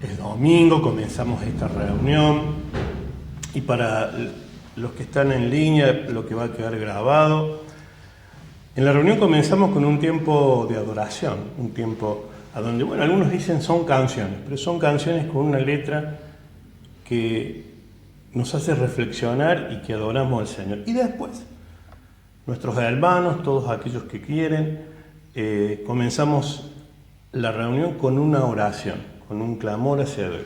Es domingo, comenzamos esta reunión y para los que están en línea, lo que va a quedar grabado, en la reunión comenzamos con un tiempo de adoración, un tiempo a donde, bueno, algunos dicen son canciones, pero son canciones con una letra que nos hace reflexionar y que adoramos al Señor. Y después, nuestros hermanos, todos aquellos que quieren, comenzamos la reunión con una oración, con un clamor hacia Dios.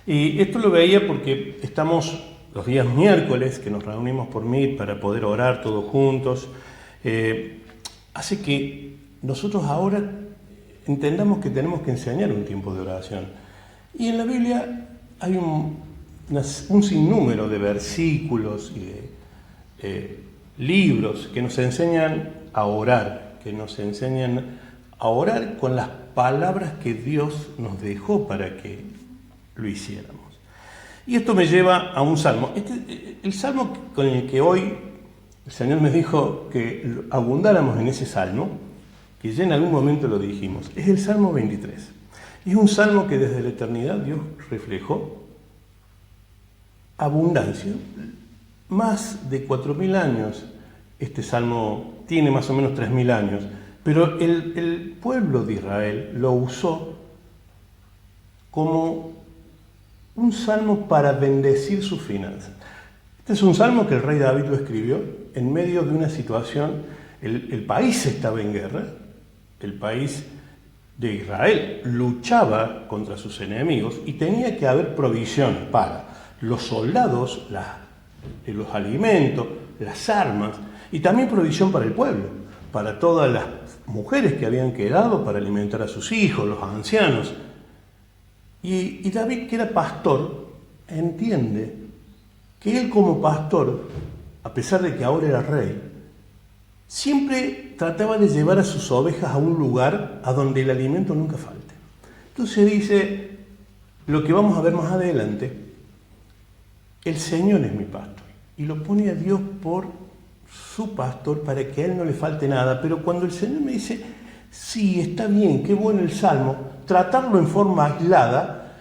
Y esto lo veía porque estamos los días miércoles, que nos reunimos por Meet para poder orar todos juntos. Hace que nosotros ahora entendamos que tenemos que enseñar un tiempo de oración. Y en la Biblia hay un sinnúmero de versículos y de libros que nos enseñan a orar, que nos enseñan a orar con las palabras que Dios nos dejó para que lo hiciéramos. Y esto me lleva a un salmo. El salmo con el que hoy el Señor me dijo que abundáramos en ese salmo, que ya en algún momento lo dijimos, es el Salmo 23. Es un salmo que desde la eternidad Dios reflejó abundancia. Más de 4.000 años, este salmo tiene más o menos 3.000 años, pero el pueblo de Israel lo usó como un salmo para bendecir sus finanzas. Este es un salmo que el rey David lo escribió en medio de una situación, el país estaba en guerra, el país de Israel luchaba contra sus enemigos y tenía que haber provisión para los soldados, los alimentos, las armas y también provisión para el pueblo, para todas las mujeres que habían quedado para alimentar a sus hijos, los ancianos. Y David, que era pastor, entiende que él como pastor, a pesar de que ahora era rey, siempre trataba de llevar a sus ovejas a un lugar a donde el alimento nunca falte. Entonces dice, lo que vamos a ver más adelante, el Señor es mi pastor. Y lo pone a Dios por su pastor para que a él no le falte nada. Pero cuando el Señor me dice, sí, está bien, qué bueno el Salmo, tratarlo en forma aislada,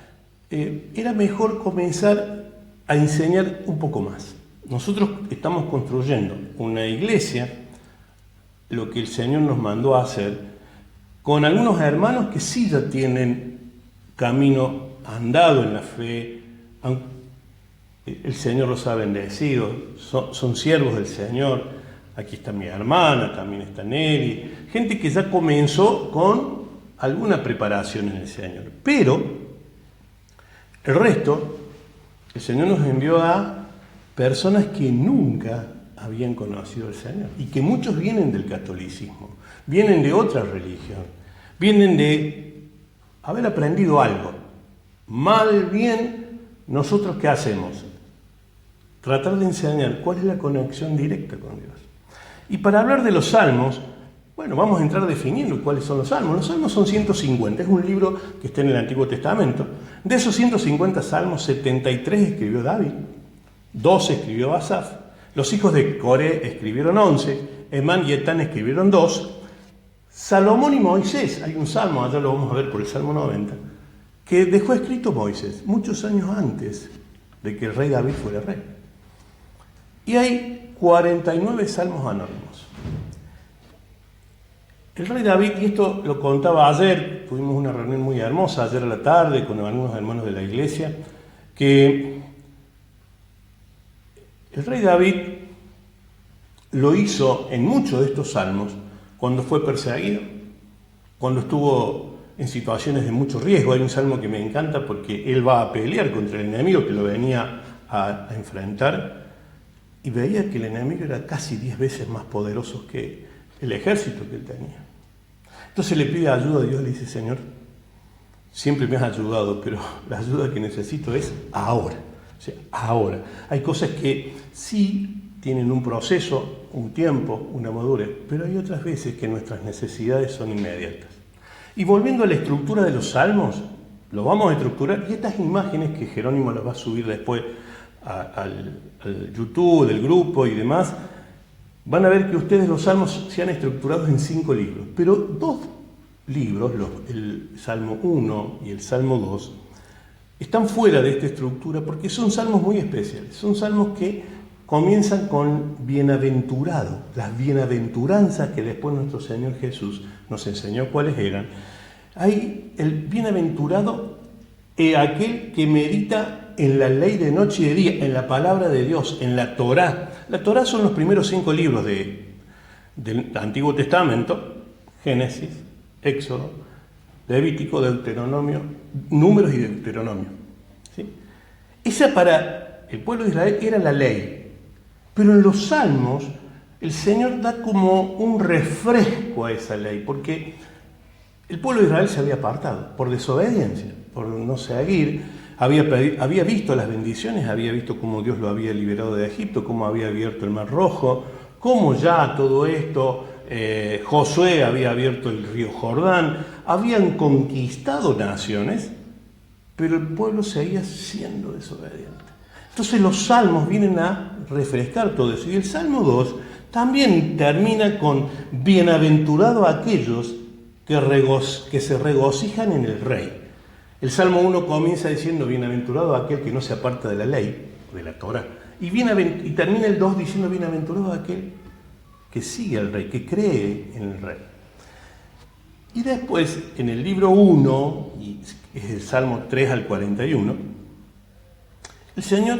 era mejor comenzar a enseñar un poco más. Nosotros estamos construyendo una iglesia, lo que el Señor nos mandó a hacer, con algunos hermanos que sí ya tienen camino andado en la fe, el Señor los ha bendecido, son siervos del Señor. Aquí está mi hermana, también está Nelly, gente que ya comenzó con alguna preparación en el Señor. Pero el resto, el Señor nos envió a personas que nunca habían conocido al Señor y que muchos vienen del catolicismo, vienen de otra religión, vienen de haber aprendido algo. Mal, bien, ¿nosotros qué hacemos? Tratar de enseñar cuál es la conexión directa con Dios. Y para hablar de los salmos, bueno, vamos a entrar definiendo cuáles son los salmos. Los salmos son 150, es un libro que está en el Antiguo Testamento. De esos 150 salmos, 73 escribió David, 12 escribió Asaf, los hijos de Coré escribieron 11, Emán y Etán escribieron 2, Salomón y Moisés, hay un salmo, allá lo vamos a ver por el Salmo 90, que dejó escrito Moisés muchos años antes de que el rey David fuera rey. Y hay 49 salmos anónimos. El rey David, y esto lo contaba ayer, tuvimos una reunión muy hermosa ayer a la tarde con algunos hermanos de la iglesia, que el rey David lo hizo en muchos de estos salmos cuando fue perseguido, cuando estuvo en situaciones de mucho riesgo. Hay un salmo que me encanta porque él va a pelear contra el enemigo que lo venía a enfrentar y veía que el enemigo era casi 10 veces más poderoso que el ejército que él tenía. Entonces le pide ayuda a Dios, le dice, Señor, siempre me has ayudado, pero la ayuda que necesito es ahora. O sea, ahora. Hay cosas que sí tienen un proceso, un tiempo, una madurez, pero hay otras veces que nuestras necesidades son inmediatas. Y volviendo a la estructura de los salmos, lo vamos a estructurar, y estas imágenes que Jerónimo las va a subir después al YouTube del grupo y demás, van a ver que ustedes los salmos se han estructurado en 5 libros, pero 2 libros, el Salmo 1 y el Salmo 2, están fuera de esta estructura porque son salmos muy especiales. Son salmos que comienzan con bienaventurado, las bienaventuranzas que después nuestro Señor Jesús nos enseñó cuáles eran. Hay el bienaventurado, aquel que medita en la ley de noche y de día, en la palabra de Dios, en la Torá. La Torá son los primeros 5 libros del Antiguo Testamento: Génesis, Éxodo, Levítico, Deuteronomio, Números y Deuteronomio. ¿Sí? Esa para el pueblo de Israel era la ley. Pero en los Salmos el Señor da como un refresco a esa ley, porque el pueblo de Israel se había apartado por desobediencia, por no seguir. Había visto las bendiciones, había visto cómo Dios lo había liberado de Egipto, cómo había abierto el Mar Rojo, cómo ya todo esto, Josué había abierto el río Jordán, habían conquistado naciones, pero el pueblo seguía siendo desobediente. Entonces los salmos vienen a refrescar todo eso. Y el Salmo 2 también termina con bienaventurado aquellos que se regocijan en el Rey. El Salmo 1 comienza diciendo bienaventurado aquel que no se aparta de la ley, de la Torá. Y termina el 2 diciendo bienaventurado aquel que sigue al Rey, que cree en el Rey. Y después, en el libro 1, y es el Salmo 3 al 41, el Señor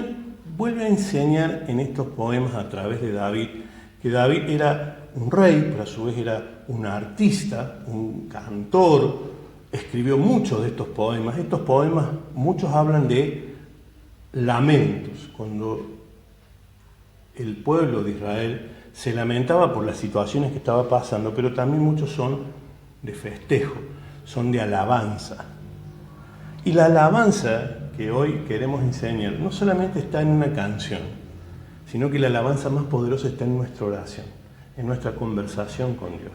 vuelve a enseñar en estos poemas a través de David, que David era un rey, pero a su vez era un artista, un cantor, escribió muchos de estos poemas. Estos poemas, muchos hablan de lamentos, cuando el pueblo de Israel se lamentaba por las situaciones que estaba pasando, pero también muchos son de festejo, son de alabanza. Y la alabanza que hoy queremos enseñar no solamente está en una canción, sino que la alabanza más poderosa está en nuestra oración, en nuestra conversación con Dios.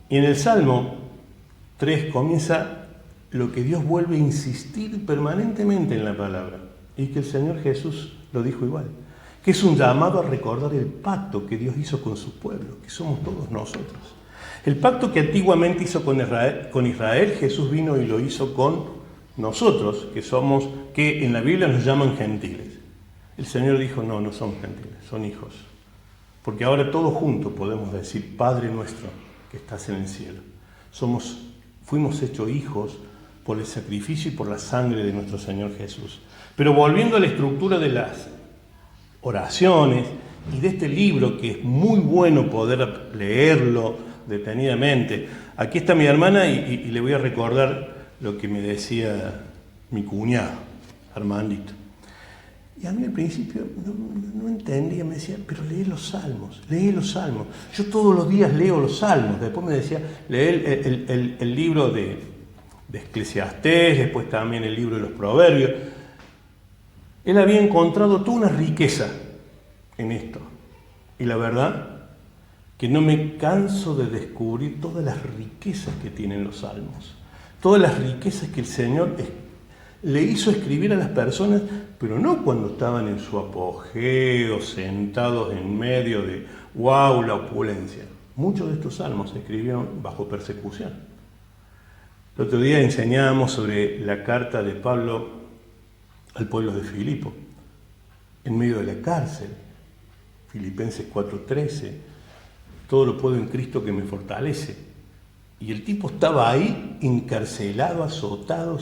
Y en el Salmo 3 comienza lo que Dios vuelve a insistir permanentemente en la palabra, y que el Señor Jesús lo dijo igual, que es un llamado a recordar el pacto que Dios hizo con su pueblo, que somos todos nosotros. El pacto que antiguamente hizo con Israel, Jesús vino y lo hizo con nosotros, que en la Biblia nos llaman gentiles. El Señor dijo, no son gentiles, son hijos. Porque ahora todos juntos podemos decir, Padre nuestro que estás en el cielo. Fuimos hechos hijos por el sacrificio y por la sangre de nuestro Señor Jesús. Pero volviendo a la estructura de las oraciones y de este libro, que es muy bueno poder leerlo detenidamente. Aquí está mi hermana y le voy a recordar lo que me decía mi cuñado, Armandito. Y a mí al principio no entendía, me decía, pero lee los salmos. Yo todos los días leo los salmos. Después me decía, lee el libro de Eclesiastés, después también el libro de los Proverbios. Él había encontrado toda una riqueza en esto. Y la verdad que no me canso de descubrir todas las riquezas que tienen los salmos. Todas las riquezas que el Señor le hizo escribir a las personas, pero no cuando estaban en su apogeo, sentados en medio de wow, la opulencia. Muchos de estos salmos se escribieron bajo persecución. El otro día enseñábamos sobre la carta de Pablo al pueblo de Filipo, en medio de la cárcel. Filipenses 4:13, todo lo puedo en Cristo que me fortalece. Y el tipo estaba ahí encarcelado, azotado,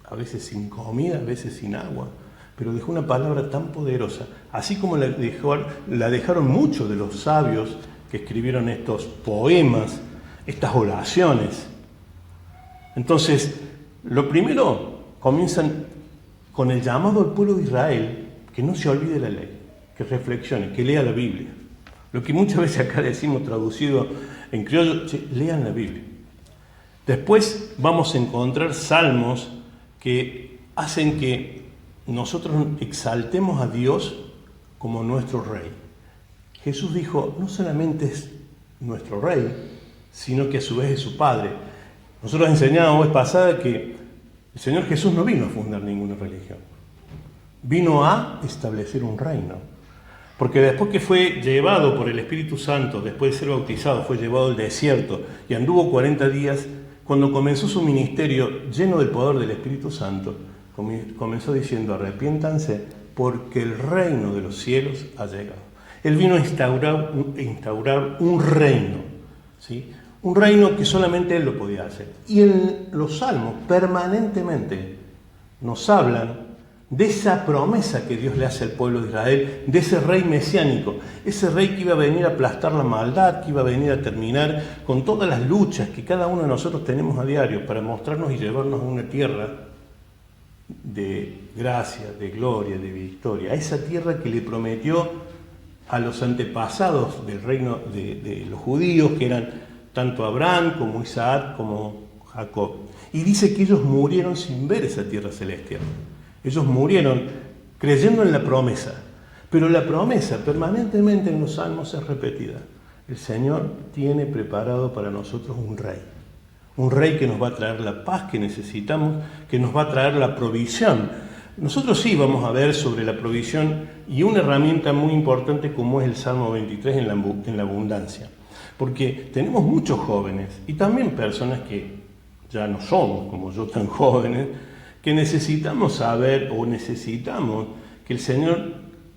a veces sin comida, a veces sin agua, pero dejó una palabra tan poderosa, así como la dejaron muchos de los sabios que escribieron estos poemas, estas oraciones. Entonces, lo primero, comienzan con el llamado al pueblo de Israel, que no se olvide la ley, que reflexione, que lea la Biblia. Lo que muchas veces acá decimos traducido en criollo, lean la Biblia. Después vamos a encontrar salmos que hacen que nosotros exaltemos a Dios como nuestro Rey. Jesús dijo, no solamente es nuestro Rey, sino que a su vez es su Padre. Nosotros enseñábamos vez pasada que el Señor Jesús no vino a fundar ninguna religión. Vino a establecer un reino. Porque después que fue llevado por el Espíritu Santo, después de ser bautizado, fue llevado al desierto y anduvo 40 cuando comenzó su ministerio lleno del poder del Espíritu Santo, comenzó diciendo: arrepiéntanse porque el reino de los cielos ha llegado. Él vino a instaurar un reino, ¿sí? Un reino que solamente Él lo podía hacer. Y en los salmos permanentemente nos hablan de esa promesa que Dios le hace al pueblo de Israel, de ese rey mesiánico, ese rey que iba a venir a aplastar la maldad, que iba a venir a terminar con todas las luchas que cada uno de nosotros tenemos a diario para mostrarnos y llevarnos a una tierra de gracia, de gloria, de victoria, a esa tierra que le prometió a los antepasados del reino de los judíos, que eran tanto Abraham como Isaac como Jacob. Y dice que ellos murieron sin ver esa tierra celestial. Ellos murieron creyendo en la promesa, pero la promesa permanentemente en los salmos es repetida. El Señor tiene preparado para nosotros un rey que nos va a traer la paz que necesitamos, que nos va a traer la provisión. Nosotros sí vamos a ver sobre la provisión y una herramienta muy importante como es el Salmo 23 en la abundancia, porque tenemos muchos jóvenes y también personas que ya no somos como yo tan jóvenes, que necesitamos saber o necesitamos que el Señor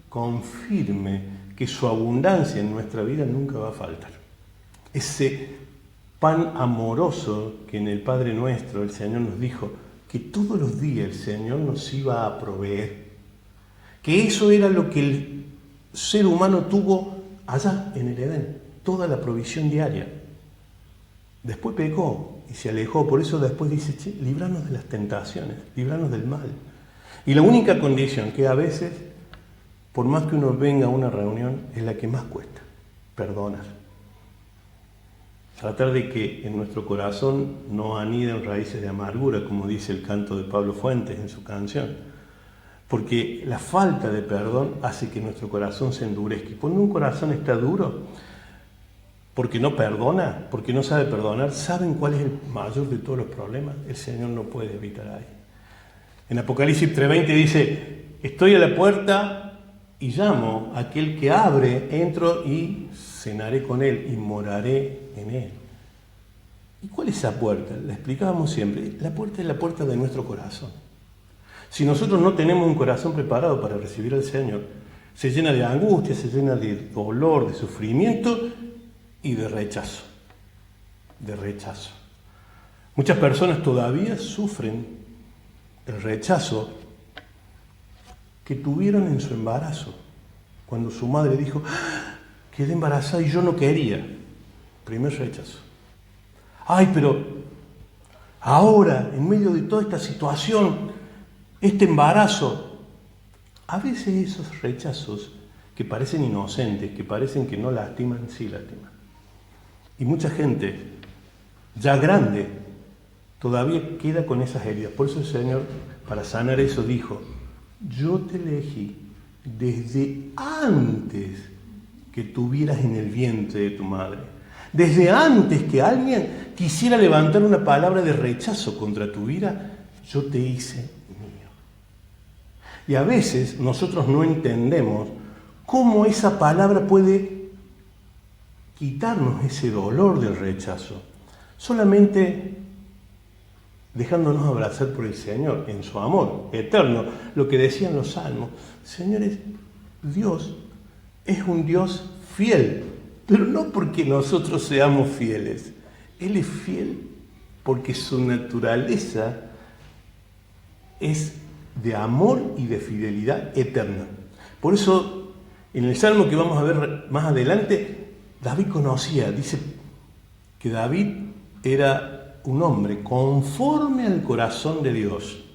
confirme que su abundancia en nuestra vida nunca va a faltar. Ese pan amoroso que en el Padre Nuestro el Señor nos dijo que todos los días el Señor nos iba a proveer, que eso era lo que el ser humano tuvo allá en el Edén, toda la provisión diaria. Después pecó y se alejó, por eso después dice: che, líbranos de las tentaciones, líbranos del mal. Y la única condición que a veces, por más que uno venga a una reunión, es la que más cuesta: perdonar. Tratar de que en nuestro corazón no aniden raíces de amargura, como dice el canto de Pablo Fuentes en su canción. Porque la falta de perdón hace que nuestro corazón se endurezca. Y cuando un corazón está duro, porque no perdona, porque no sabe perdonar, ¿saben cuál es el mayor de todos los problemas? El Señor no puede evitar ahí. En Apocalipsis 3:20 dice: estoy a la puerta y llamo, aquel que abre, entro y cenaré con él y moraré en él. ¿Y cuál es esa puerta? La explicábamos siempre. La puerta es la puerta de nuestro corazón. Si nosotros no tenemos un corazón preparado para recibir al Señor, se llena de angustia, se llena de dolor, de sufrimiento y de rechazo. Muchas personas todavía sufren el rechazo que tuvieron en su embarazo, cuando su madre dijo: ¡ah! Quedé embarazada y yo no quería. Primer rechazo. Ay, pero ahora, en medio de toda esta situación, este embarazo, a veces esos rechazos que parecen inocentes, que parecen que no lastiman, sí lastiman. Y mucha gente, ya grande, todavía queda con esas heridas. Por eso el Señor, para sanar eso, dijo: yo te elegí desde antes que tuvieras en el vientre de tu madre. Desde antes que alguien quisiera levantar una palabra de rechazo contra tu vida, yo te hice mío. Y a veces nosotros no entendemos cómo esa palabra puede quitarnos ese dolor del rechazo, solamente dejándonos abrazar por el Señor en su amor eterno. Lo que decían los salmos: señores, Dios es un Dios fiel, pero no porque nosotros seamos fieles. Él es fiel porque su naturaleza es de amor y de fidelidad eterna. Por eso, en el salmo que vamos a ver más adelante, David conocía, dice que David era un hombre conforme al corazón de Dios.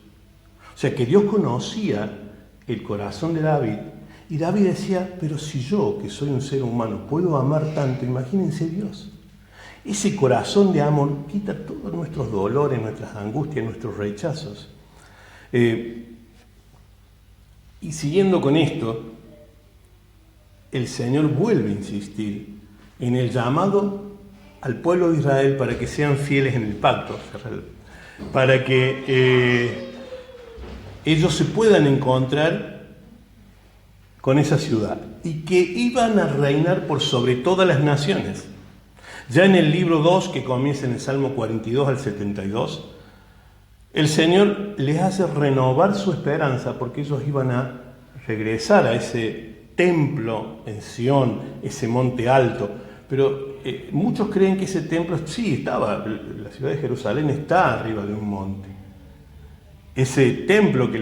O sea, que Dios conocía el corazón de David, y David decía: pero si yo, que soy un ser humano, puedo amar tanto, imagínense Dios. Ese corazón de amor quita todos nuestros dolores, nuestras angustias, nuestros rechazos. Y siguiendo con esto, el Señor vuelve a insistir en el llamado al pueblo de Israel para que sean fieles en el pacto, para que ellos se puedan encontrar con esa ciudad y que iban a reinar por sobre todas las naciones. Ya en el libro 2, que comienza en el Salmo 42 al 72, el Señor les hace renovar su esperanza porque ellos iban a regresar a ese templo en Sión, ese monte alto. Pero muchos creen que ese templo sí estaba, la ciudad de Jerusalén está arriba de un monte. Ese templo que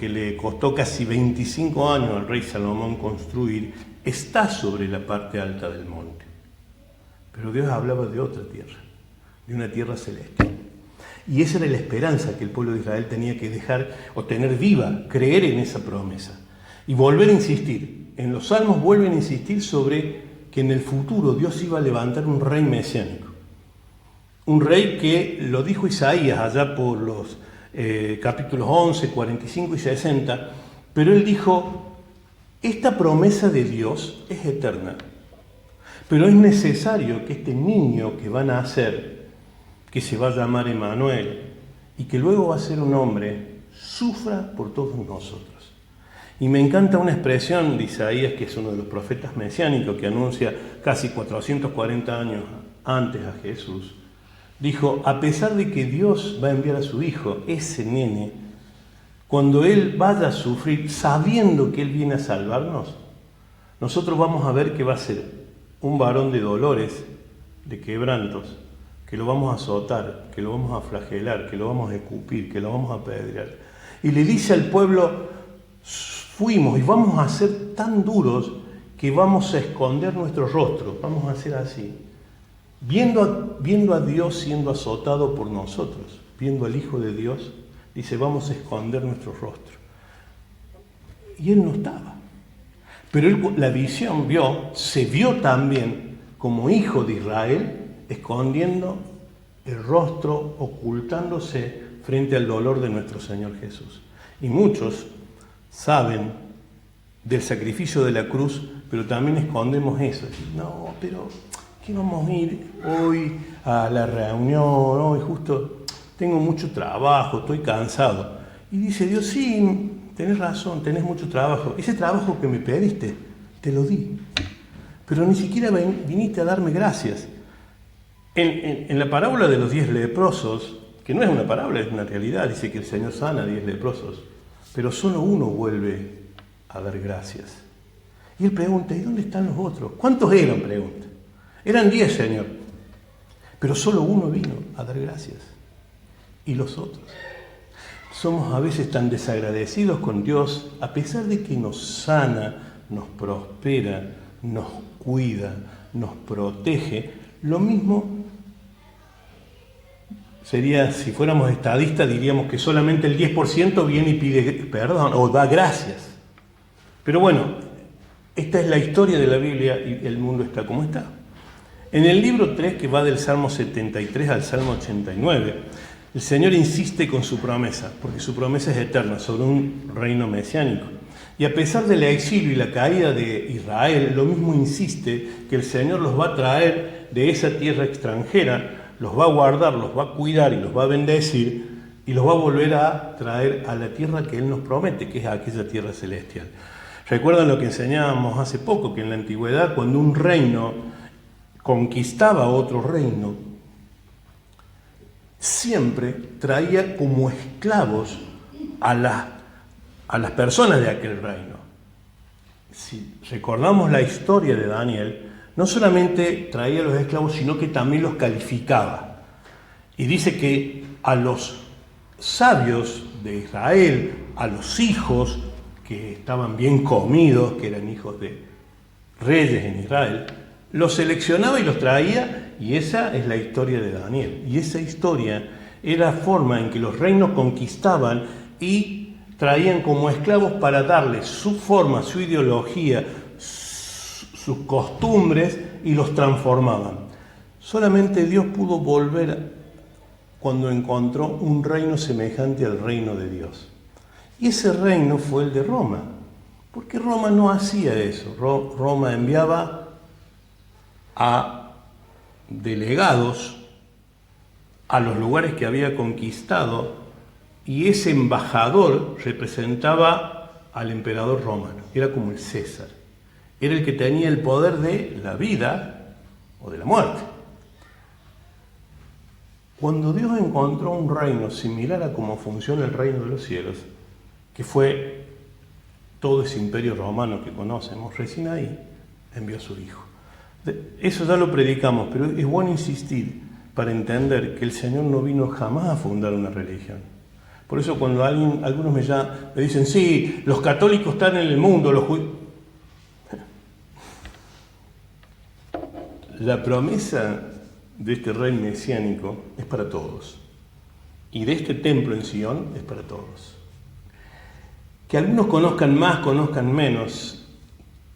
le costó casi 25 años al rey Salomón construir, está sobre la parte alta del monte. Pero Dios hablaba de otra tierra, de una tierra celestial. Y esa era la esperanza que el pueblo de Israel tenía que dejar o tener viva, creer en esa promesa. Y volver a insistir. En los Salmos vuelven a insistir sobre que en el futuro Dios iba a levantar un rey mesiánico. Un rey que lo dijo Isaías allá por los capítulos 11, 45 y 60, pero él dijo, esta promesa de Dios es eterna, pero es necesario que este niño que van a nacer, que se va a llamar Emmanuel, y que luego va a ser un hombre, sufra por todos nosotros. Y me encanta una expresión de Isaías, que es uno de los profetas mesiánicos, que anuncia casi 440 años antes a Jesús. Dijo, a pesar de que Dios va a enviar a su hijo, ese nene, cuando él vaya a sufrir, sabiendo que él viene a salvarnos, nosotros vamos a ver que va a ser un varón de dolores, de quebrantos, que lo vamos a azotar, que lo vamos a flagelar, que lo vamos a escupir, que lo vamos a apedrear. Y le dice al pueblo, fuimos y vamos a ser tan duros que vamos a esconder nuestro rostro, vamos a ser así. Viendo a Dios siendo azotado por nosotros, viendo al Hijo de Dios, dice, vamos a esconder nuestro rostro. Y él no estaba. Pero él, la visión se vio también como hijo de Israel, escondiendo el rostro, ocultándose frente al dolor de nuestro Señor Jesús. Y muchos saben del sacrificio de la cruz, pero también escondemos eso. No, pero ¿qué vamos a ir hoy a la reunión? Hoy justo tengo mucho trabajo, estoy cansado. Y dice Dios, sí, tenés razón, tenés mucho trabajo. Ese trabajo que me pediste, te lo di. Pero ni siquiera viniste a darme gracias. En la parábola de los 10 leprosos, que no es una parábola, es una realidad, dice que el Señor sana a 10 leprosos, pero solo uno vuelve a dar gracias. Y él pregunta, ¿y dónde están los otros? ¿Cuántos eran? Pregunta. Eran 10, Señor, pero solo uno vino a dar gracias. ¿Y los otros? Somos a veces tan desagradecidos con Dios, a pesar de que nos sana, nos prospera, nos cuida, nos protege. Lo mismo sería, si fuéramos estadistas, diríamos que solamente el 10% viene y pide perdón o da gracias. Pero bueno, esta es la historia de la Biblia y el mundo está como está. En el libro 3, que va del Salmo 73 al Salmo 89, el Señor insiste con su promesa, porque su promesa es eterna, sobre un reino mesiánico. Y a pesar del exilio y la caída de Israel, lo mismo insiste que el Señor los va a traer de esa tierra extranjera, los va a guardar, los va a cuidar y los va a bendecir, y los va a volver a traer a la tierra que Él nos promete, que es aquella tierra celestial. ¿Recuerdan lo que enseñábamos hace poco? Que en la antigüedad, cuando un reino conquistaba otro reino, siempre traía como esclavos a las personas de aquel reino. Si recordamos la historia de Daniel, no solamente traía a los esclavos, sino que también los calificaba. Y dice que a los sabios de Israel, a los hijos que estaban bien comidos, que eran hijos de reyes en Israel, los seleccionaba y los traía, y esa es la historia de Daniel. Y esa historia era la forma en que los reinos conquistaban y traían como esclavos para darles su forma, su ideología, sus costumbres, y los transformaban. Solamente Dios pudo volver cuando encontró un reino semejante al reino de Dios. Y ese reino fue el de Roma, porque Roma no hacía eso. Roma enviaba a delegados a los lugares que había conquistado, y ese embajador representaba al emperador romano, era como el César, era el que tenía el poder de la vida o de la muerte. Cuando Dios encontró un reino similar a cómo funciona el reino de los cielos, que fue todo ese imperio romano que conocemos, recién ahí envió a su Hijo. Eso ya lo predicamos, pero es bueno insistir para entender que el Señor no vino jamás a fundar una religión. Por eso cuando algunos me dicen, sí, los católicos están en el mundo, los judíos... La promesa de este rey mesiánico es para todos. Y de este templo en Sion es para todos. Que algunos conozcan más, conozcan menos,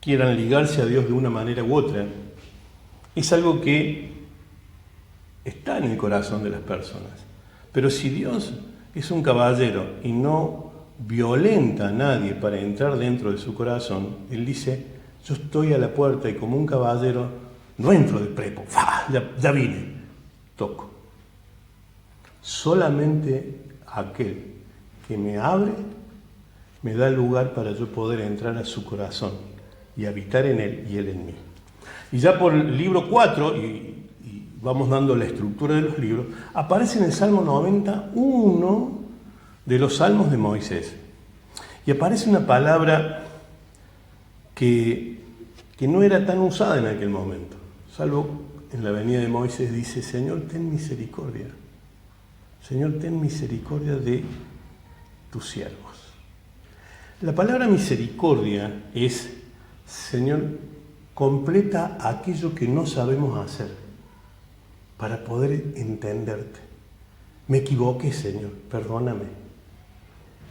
quieran ligarse a Dios de una manera u otra, es algo que está en el corazón de las personas. Pero si Dios es un caballero y no violenta a nadie para entrar dentro de su corazón, Él dice, yo estoy a la puerta y como un caballero no entro de prepo, ya vine, toco. Solamente aquel que me abre me da lugar para yo poder entrar a su corazón y habitar en él y él en mí. Y ya por el libro 4, y vamos dando la estructura de los libros, aparece en el Salmo 90 uno de los salmos de Moisés. Y aparece una palabra que no era tan usada en aquel momento, salvo en la venida de Moisés, dice, Señor, ten misericordia. Señor, ten misericordia de tus siervos. La palabra misericordia es, Señor, completa aquello que no sabemos hacer para poder entenderte. Me equivoqué, Señor, perdóname,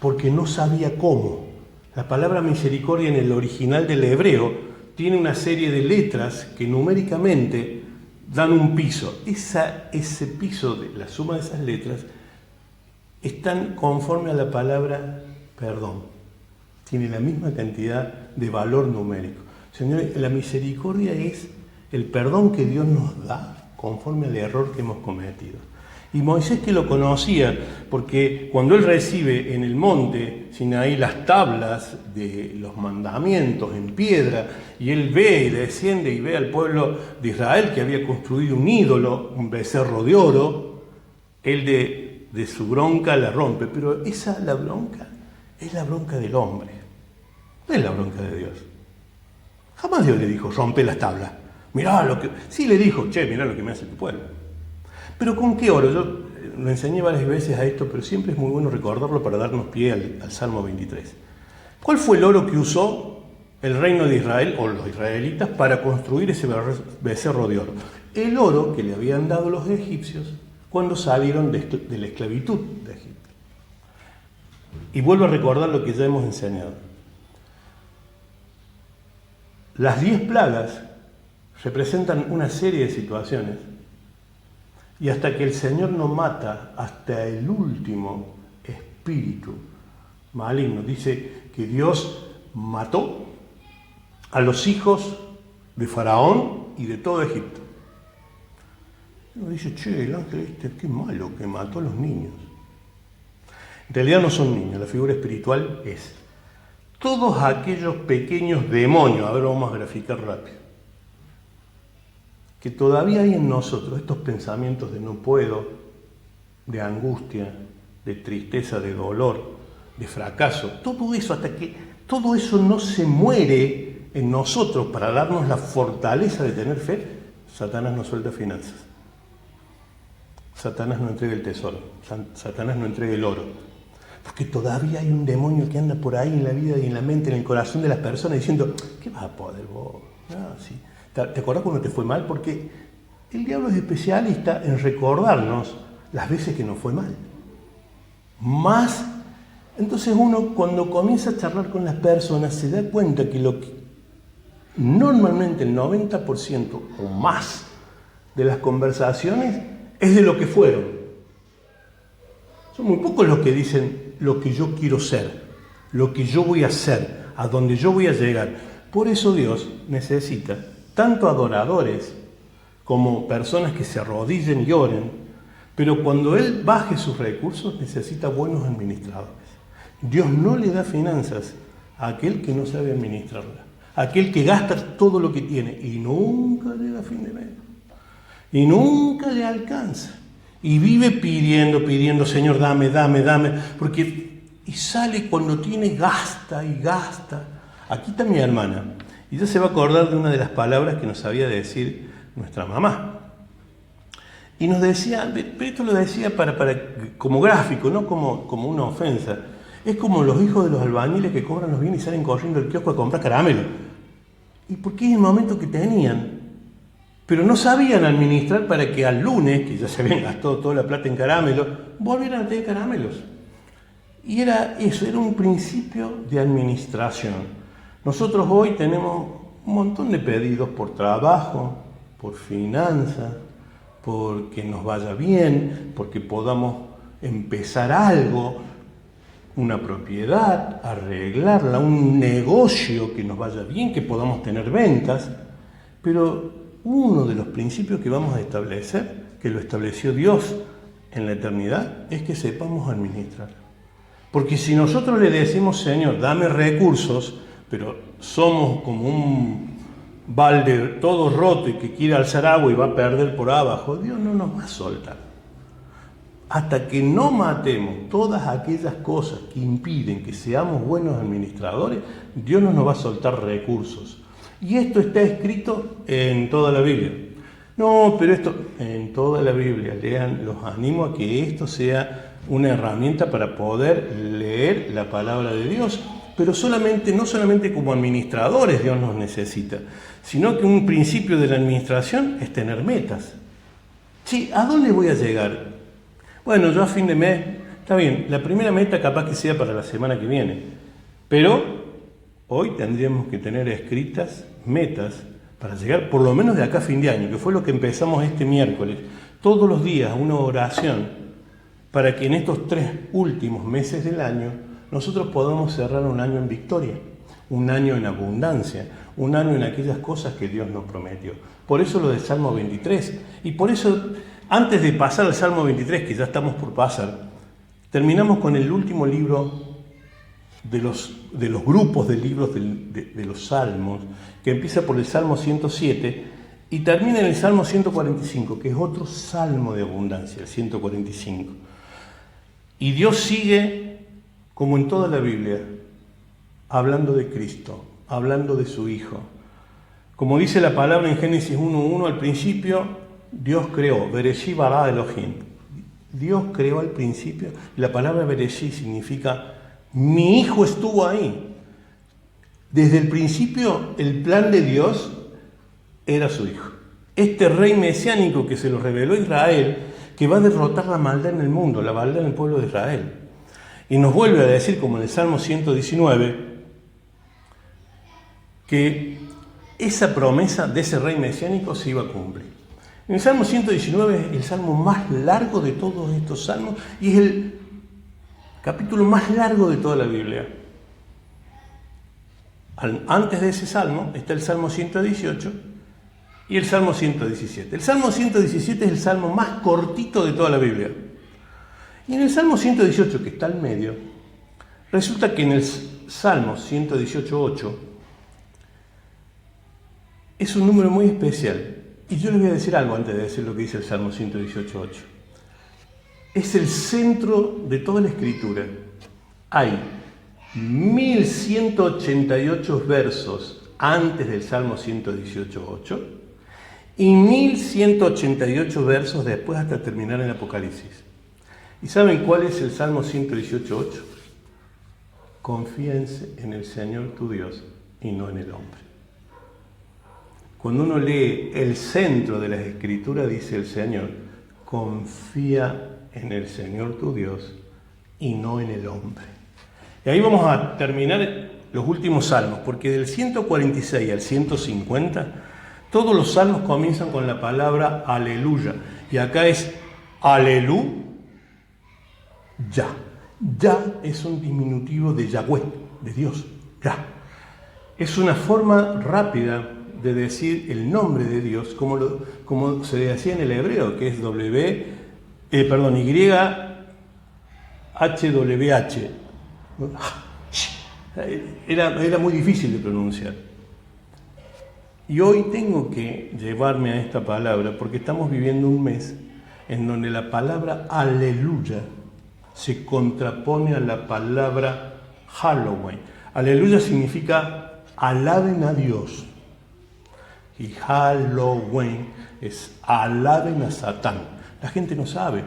porque no sabía cómo. La palabra misericordia en el original del hebreo tiene una serie de letras que numéricamente dan un piso. Ese piso, la suma de esas letras, están conforme a la palabra perdón. Tiene la misma cantidad de valor numérico. Señores, la misericordia es el perdón que Dios nos da conforme al error que hemos cometido. Y Moisés, que lo conocía, porque cuando él recibe en el monte Sinaí las tablas de los mandamientos en piedra, y él ve y desciende y ve al pueblo de Israel que había construido un ídolo, un becerro de oro, él de su bronca la rompe, pero la bronca es la bronca del hombre, no es la bronca de Dios. Jamás Dios le dijo, rompe las tablas. Mirá lo que... Sí le dijo, mirá lo que me hace tu pueblo. Pero ¿con qué oro? Yo lo enseñé varias veces a esto, pero siempre es muy bueno recordarlo para darnos pie al Salmo 23. ¿Cuál fue el oro que usó el reino de Israel, o los israelitas, para construir ese becerro de oro? El oro que le habían dado los egipcios cuando salieron de la esclavitud de Egipto. Y vuelvo a recordar lo que ya hemos enseñado. Las 10 plagas representan una serie de situaciones y hasta que el Señor no mata hasta el último espíritu maligno. Dice que Dios mató a los hijos de Faraón y de todo Egipto. Uno dice, el ángel qué malo que mató a los niños. En realidad no son niños, la figura espiritual es todos aquellos pequeños demonios, a ver, vamos a graficar rápido, que todavía hay en nosotros estos pensamientos de no puedo, de angustia, de tristeza, de dolor, de fracaso, todo eso, hasta que todo eso no se muere en nosotros para darnos la fortaleza de tener fe, Satanás no suelta finanzas. Satanás no entrega el tesoro, Satanás no entrega el oro. Porque todavía hay un demonio que anda por ahí en la vida y en la mente, en el corazón de las personas, diciendo, ¿qué vas a poder vos? No, sí. ¿Te acordás cuando te fue mal? Porque el diablo es especialista en recordarnos las veces que nos fue mal. Más, entonces uno cuando comienza a charlar con las personas se da cuenta que lo que normalmente el 90% o más de las conversaciones es de lo que fueron. Son muy pocos los que dicen lo que yo quiero ser, lo que yo voy a hacer, a donde yo voy a llegar. Por eso Dios necesita tanto adoradores como personas que se arrodillen y oren, pero cuando Él baje sus recursos necesita buenos administradores. Dios no le da finanzas a aquel que no sabe administrarlas, a aquel que gasta todo lo que tiene y nunca llega a fin de mes, y nunca le alcanza. Y vive pidiendo, Señor, dame, porque y sale cuando tiene, gasta y gasta. Aquí está mi hermana, y ella se va a acordar de una de las palabras que nos sabía decir nuestra mamá. Y nos decía, pero esto lo decía como gráfico, no como una ofensa. Es como los hijos de los albañiles que cobran los bienes y salen corriendo al kiosco a comprar caramelo. Y porque es el momento que tenían. Pero no sabían administrar para que al lunes, que ya se habían gastado toda la plata en caramelos, volvieran a tener caramelos. Y era eso, era un principio de administración. Nosotros hoy tenemos un montón de pedidos por trabajo, por finanzas, porque nos vaya bien, porque podamos empezar algo, una propiedad, arreglarla, un negocio que nos vaya bien, que podamos tener ventas. Pero uno de los principios que vamos a establecer, que lo estableció Dios en la eternidad, es que sepamos administrar. Porque si nosotros le decimos, Señor, dame recursos, pero somos como un balde todo roto y que quiere alzar agua y va a perder por abajo, Dios no nos va a soltar. Hasta que no matemos todas aquellas cosas que impiden que seamos buenos administradores, Dios no nos va a soltar recursos. Y esto está escrito en toda la Biblia. No, pero esto en toda la Biblia. Lean, los animo a que esto sea una herramienta para poder leer la palabra de Dios. Pero no solamente como administradores Dios nos necesita, sino que un principio de la administración es tener metas. Sí, ¿a dónde voy a llegar? Bueno, yo a fin de mes, está bien, la primera meta capaz que sea para la semana que viene, pero hoy tendríamos que tener escritas metas para llegar por lo menos de acá a fin de año, que fue lo que empezamos este miércoles. Todos los días una oración para que en estos 3 últimos meses del año nosotros podamos cerrar un año en victoria, un año en abundancia, un año en aquellas cosas que Dios nos prometió. Por eso lo del Salmo 23. Y por eso, antes de pasar al Salmo 23, que ya estamos por pasar, terminamos con el último libro de los grupos de libros de los Salmos, que empieza por el Salmo 107 y termina en el Salmo 145, que es otro salmo de abundancia, el 145. Y Dios sigue, como en toda la Biblia, hablando de Cristo, hablando de su Hijo. Como dice la palabra en Génesis 1:1, al principio Dios creó, Bereshit bara Elohim. Dios creó al principio, y la palabra Bereshit significa mi Hijo estuvo ahí. Desde el principio el plan de Dios era su Hijo. Este rey mesiánico que se lo reveló a Israel, que va a derrotar la maldad en el mundo, la maldad en el pueblo de Israel. Y nos vuelve a decir, como en el Salmo 119, que esa promesa de ese rey mesiánico se iba a cumplir. En el Salmo 119 es el salmo más largo de todos estos salmos y es el capítulo más largo de toda la Biblia. Antes de ese salmo está el Salmo 118 y el Salmo 117. El Salmo 117 es el salmo más cortito de toda la Biblia. Y en el Salmo 118, que está al medio, resulta que en el Salmo 118:8 es un número muy especial. Y yo les voy a decir algo antes de decir lo que dice el Salmo 118:8. Es el centro de toda la Escritura. Hay 1188 versos antes del Salmo 118:8 y 1188 versos después hasta terminar en Apocalipsis. ¿Y saben cuál es el Salmo 118:8? Confíense en el Señor tu Dios y no en el hombre. Cuando uno lee el centro de las Escrituras, dice el Señor, confía en el Señor tu Dios y no en el hombre. Y ahí vamos a terminar los últimos salmos, porque del 146 al 150, todos los salmos comienzan con la palabra aleluya. Y acá es aleluya. Ya es un diminutivo de Yahweh, de Dios. Ya. Es una forma rápida de decir el nombre de Dios, como se decía en el hebreo, que es YHWH. Era muy difícil de pronunciar. Y hoy tengo que llevarme a esta palabra porque estamos viviendo un mes en donde la palabra aleluya se contrapone a la palabra Halloween. Aleluya significa alaben a Dios. Y Halloween es alaben a Satán. La gente no sabe.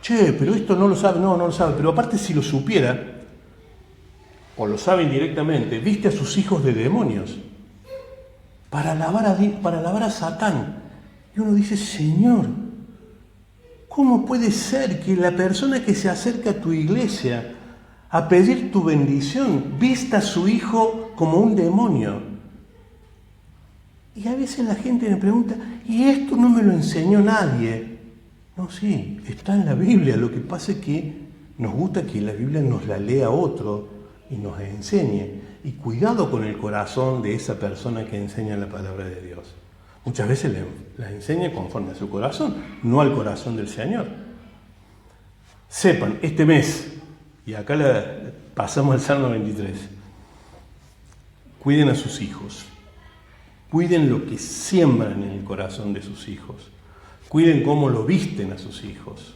Che, pero esto no lo sabe. No lo sabe. Pero aparte, si lo supiera, o lo sabe indirectamente, viste a sus hijos de demonios para alabar a Satán. Y uno dice, Señor, ¿cómo puede ser que la persona que se acerca a tu iglesia a pedir tu bendición vista a su hijo como un demonio? Y a veces la gente me pregunta, ¿y esto no me lo enseñó nadie? No, sí, está en la Biblia. Lo que pasa es que nos gusta que la Biblia nos la lea otro y nos enseñe. Y cuidado con el corazón de esa persona que enseña la palabra de Dios. Muchas veces la enseña conforme a su corazón, no al corazón del Señor. Sepan, este mes, y acá pasamos al Salmo 23, cuiden a sus hijos, cuiden lo que siembran en el corazón de sus hijos, cuiden cómo lo visten a sus hijos.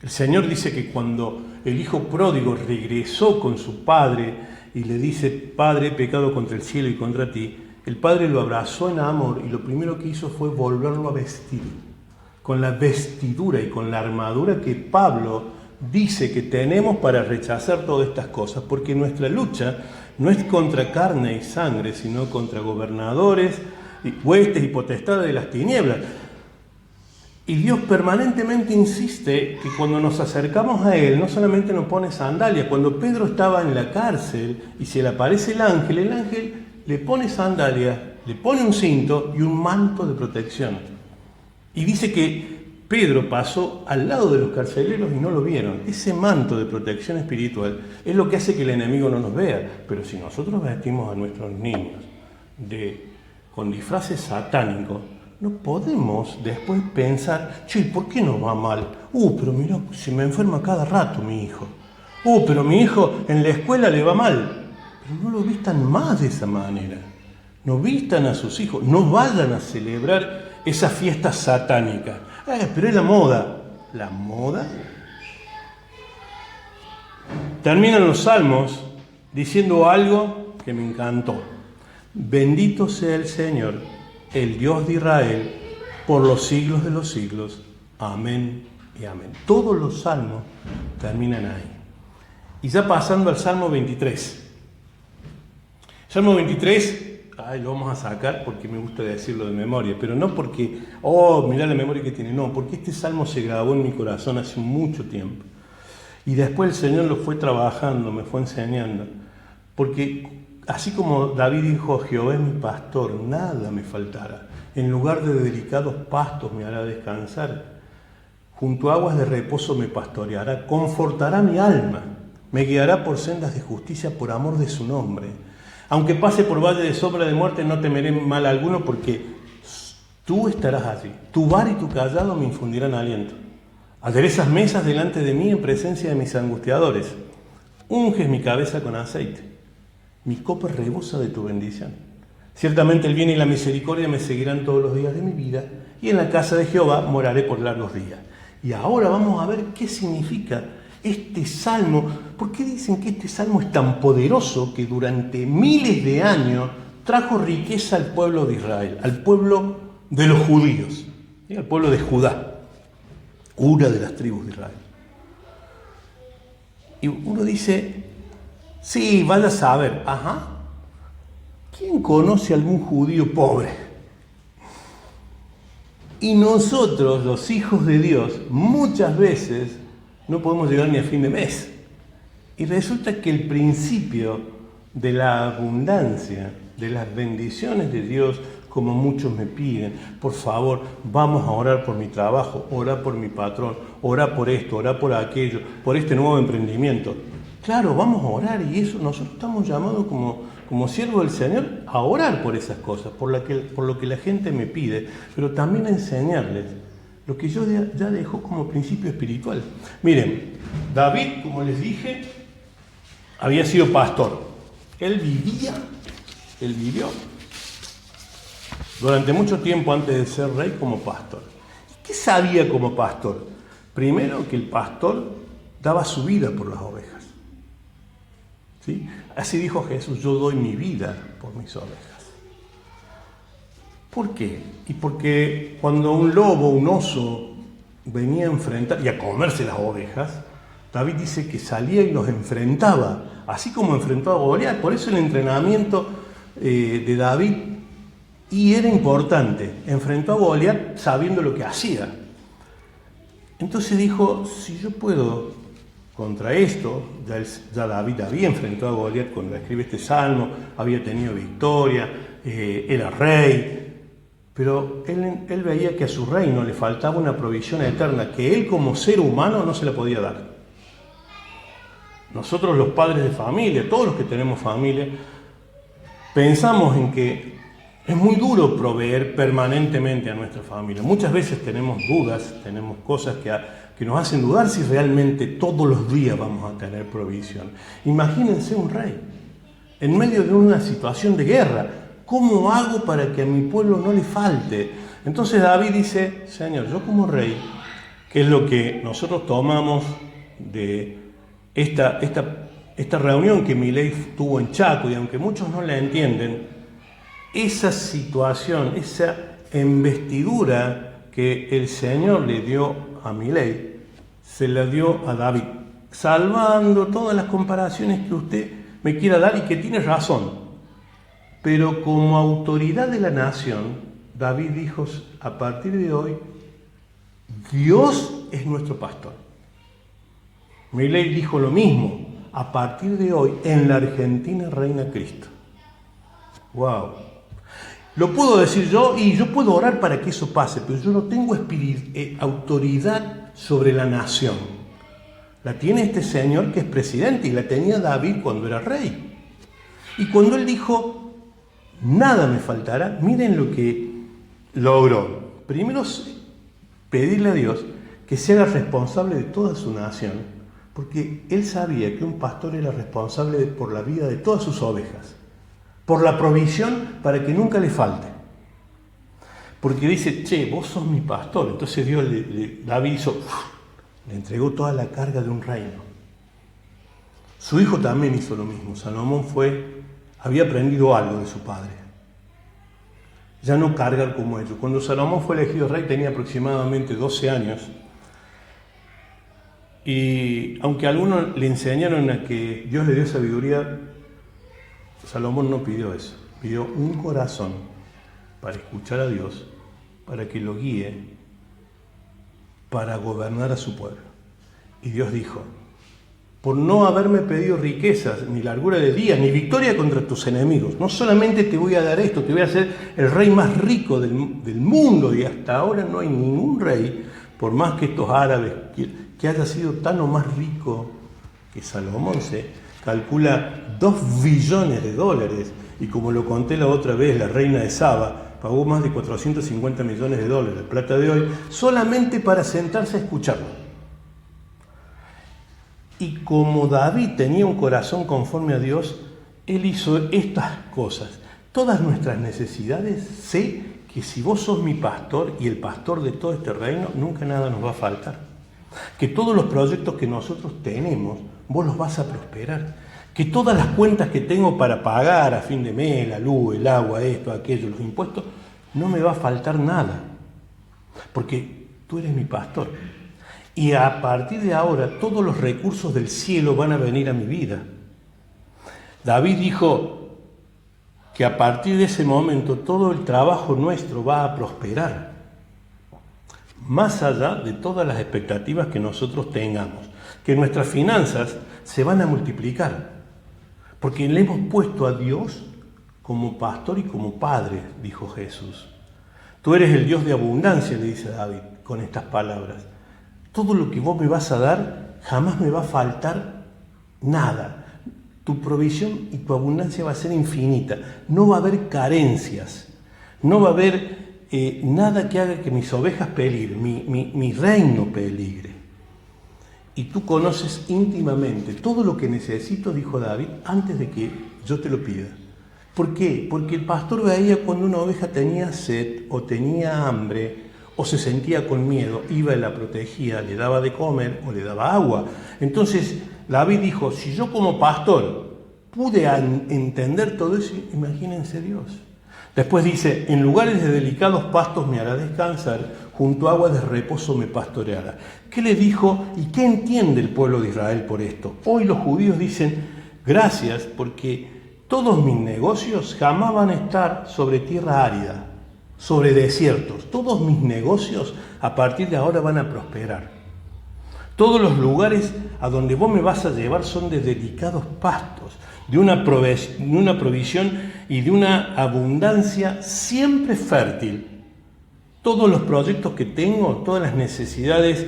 El Señor dice que cuando el hijo pródigo regresó con su padre y le dice, Padre, he pecado contra el cielo y contra ti, el padre lo abrazó en amor y lo primero que hizo fue volverlo a vestir, con la vestidura y con la armadura que Pablo dice que tenemos para rechazar todas estas cosas, porque nuestra lucha no es contra carne y sangre, sino contra gobernadores, huestes y potestades de las tinieblas. Y Dios permanentemente insiste que cuando nos acercamos a Él, no solamente nos pone sandalias. Cuando Pedro estaba en la cárcel y se le aparece el ángel le pone sandalias, le pone un cinto y un manto de protección. Y dice que Pedro pasó al lado de los carceleros y no lo vieron. Ese manto de protección espiritual es lo que hace que el enemigo no nos vea. Pero si nosotros vestimos a nuestros niños con disfraces satánicos, no podemos después pensar, che, ¿por qué nos va mal? Pero mira, se me enferma cada rato mi hijo. Pero mi hijo en la escuela le va mal. Pero no lo vistan más de esa manera. No vistan a sus hijos, no vayan a celebrar esa fiesta satánica. Pero es la moda. ¿La moda? Terminan los salmos diciendo algo que me encantó. Bendito sea el Señor, el Dios de Israel, por los siglos de los siglos. Amén y amén. Todos los salmos terminan ahí. Y ya pasando al Salmo 23. Salmo 23, lo vamos a sacar porque me gusta decirlo de memoria, pero no porque, mirá la memoria que tiene, no, porque este salmo se grabó en mi corazón hace mucho tiempo. Y después el Señor lo fue trabajando, me fue enseñando. Porque así como David dijo, Jehová es mi pastor, nada me faltará. En lugar de delicados pastos me hará descansar. Junto a aguas de reposo me pastoreará, confortará mi alma. Me guiará por sendas de justicia por amor de su nombre. Aunque pase por valle de sombra de muerte, no temeré mal alguno, porque tú estarás allí. Tu vara y tu callado me infundirán aliento. Aderezas mesas delante de mí en presencia de mis angustiadores. Unges mi cabeza con aceite. Mi copa rebosa de tu bendición. Ciertamente el bien y la misericordia me seguirán todos los días de mi vida, y en la casa de Jehová moraré por largos días. Y ahora vamos a ver qué significa este salmo. ¿Por qué dicen que este salmo es tan poderoso que durante miles de años trajo riqueza al pueblo de Israel, al pueblo de los judíos, ¿sí? Al pueblo de Judá, una de las tribus de Israel? Y uno dice, sí, vaya a saber, ¿quién conoce a algún judío pobre? Y nosotros, los hijos de Dios, muchas veces no podemos llegar ni a fin de mes. Y resulta que el principio de la abundancia, de las bendiciones de Dios, como muchos me piden, por favor, vamos a orar por mi trabajo, orar por mi patrón, orar por esto, orar por aquello, por este nuevo emprendimiento. Claro, vamos a orar, y eso nosotros estamos llamados como siervos del Señor a orar por esas cosas, por lo que la gente me pide, pero también a enseñarles lo que yo ya dejó como principio espiritual. Miren, David, como les dije, había sido pastor. Él vivió durante mucho tiempo antes de ser rey como pastor. ¿Y ¿Qué sabía como pastor? Primero, que el pastor daba su vida por las ovejas. ¿Sí? Así dijo Jesús: yo doy mi vida por mis ovejas. ¿Por qué? Y porque cuando un lobo, un oso, venía a enfrentar y a comerse las ovejas, David dice que salía y los enfrentaba, así como enfrentó a Goliat. Por eso el entrenamiento de David, y era importante, enfrentó a Goliat sabiendo lo que hacía. Entonces dijo: si yo puedo contra esto, ya David había enfrentado a Goliat cuando escribe este salmo, había tenido victoria, era rey, pero él veía que a su reino le faltaba una provisión eterna que él como ser humano no se la podía dar. Nosotros, los padres de familia, todos los que tenemos familia, pensamos en que es muy duro proveer permanentemente a nuestra familia. Muchas veces tenemos dudas, tenemos cosas que nos hacen dudar si realmente todos los días vamos a tener provisión. Imagínense un rey en medio de una situación de guerra. ¿Cómo hago para que a mi pueblo no le falte? Entonces David dice: Señor, yo como rey, que es lo que nosotros tomamos de esta reunión que Milei tuvo en Chaco, y aunque muchos no la entienden, esa situación, esa investidura que el Señor le dio a Milei, se la dio a David, salvando todas las comparaciones que usted me quiera dar y que tiene razón. Pero como autoridad de la nación, David dijo: a partir de hoy, Dios es nuestro pastor. Milei dijo lo mismo: a partir de hoy, en la Argentina reina Cristo. ¡Wow! Lo puedo decir yo y yo puedo orar para que eso pase, pero yo no tengo autoridad sobre la nación. La tiene este señor que es presidente, y la tenía David cuando era rey. Y cuando él dijo: nada me faltará, miren lo que logró. Primero, pedirle a Dios que se haga responsable de toda su nación, porque él sabía que un pastor era responsable por la vida de todas sus ovejas, por la provisión para que nunca le falte. Porque dice: che, vos sos mi pastor. Entonces Dios David le entregó toda la carga de un reino. Su hijo también hizo lo mismo. Salomón había aprendido algo de su padre. Ya no cargar como ellos. Cuando Salomón fue elegido rey tenía aproximadamente 12 años. Y aunque algunos le enseñaron a que Dios le dio sabiduría, Salomón no pidió eso. Pidió un corazón para escuchar a Dios, para que lo guíe, para gobernar a su pueblo. Y Dios dijo: por no haberme pedido riquezas, ni largura de días, ni victoria contra tus enemigos, no solamente te voy a dar esto, te voy a hacer el rey más rico del mundo, y hasta ahora no hay ningún rey, por más que estos árabes, que haya sido tan o más rico que Salomón. Se calcula $2 billones, y como lo conté la otra vez, la reina de Saba pagó más de $450 millones, plata de hoy, solamente para sentarse a escucharlo. Y como David tenía un corazón conforme a Dios, él hizo estas cosas. Todas nuestras necesidades, sé que si vos sos mi pastor y el pastor de todo este reino, nunca nada nos va a faltar. Que todos los proyectos que nosotros tenemos, vos los vas a prosperar. Que todas las cuentas que tengo para pagar a fin de mes, la luz, el agua, esto, aquello, los impuestos, no me va a faltar nada. Porque tú eres mi pastor. Y a partir de ahora, todos los recursos del cielo van a venir a mi vida. David dijo que a partir de ese momento todo el trabajo nuestro va a prosperar, más allá de todas las expectativas que nosotros tengamos, que nuestras finanzas se van a multiplicar, porque le hemos puesto a Dios como pastor y como padre, dijo Jesús. Tú eres el Dios de abundancia, le dice David con estas palabras. Todo lo que vos me vas a dar, jamás me va a faltar nada. Tu provisión y tu abundancia va a ser infinita. No va a haber carencias. No va a haber nada que haga que mis ovejas peligren, mi reino peligre. Y tú conoces íntimamente todo lo que necesito, dijo David, antes de que yo te lo pida. ¿Por qué? Porque el pastor veía cuando una oveja tenía sed o tenía hambre o se sentía con miedo, iba y la protegía, le daba de comer o le daba agua. Entonces David dijo, si yo como pastor pude entender todo eso, imagínense Dios. Después dice, en lugares de delicados pastos me hará descansar, junto a aguas de reposo me pastoreará. ¿Qué le dijo y qué entiende el pueblo de Israel por esto? Hoy los judíos dicen, gracias porque todos mis negocios jamás van a estar sobre tierra árida, sobre desiertos. Todos mis negocios a partir de ahora van a prosperar. Todos los lugares a donde vos me vas a llevar son de delicados pastos, de una provisión y de una abundancia siempre fértil. Todos los proyectos que tengo, todas las necesidades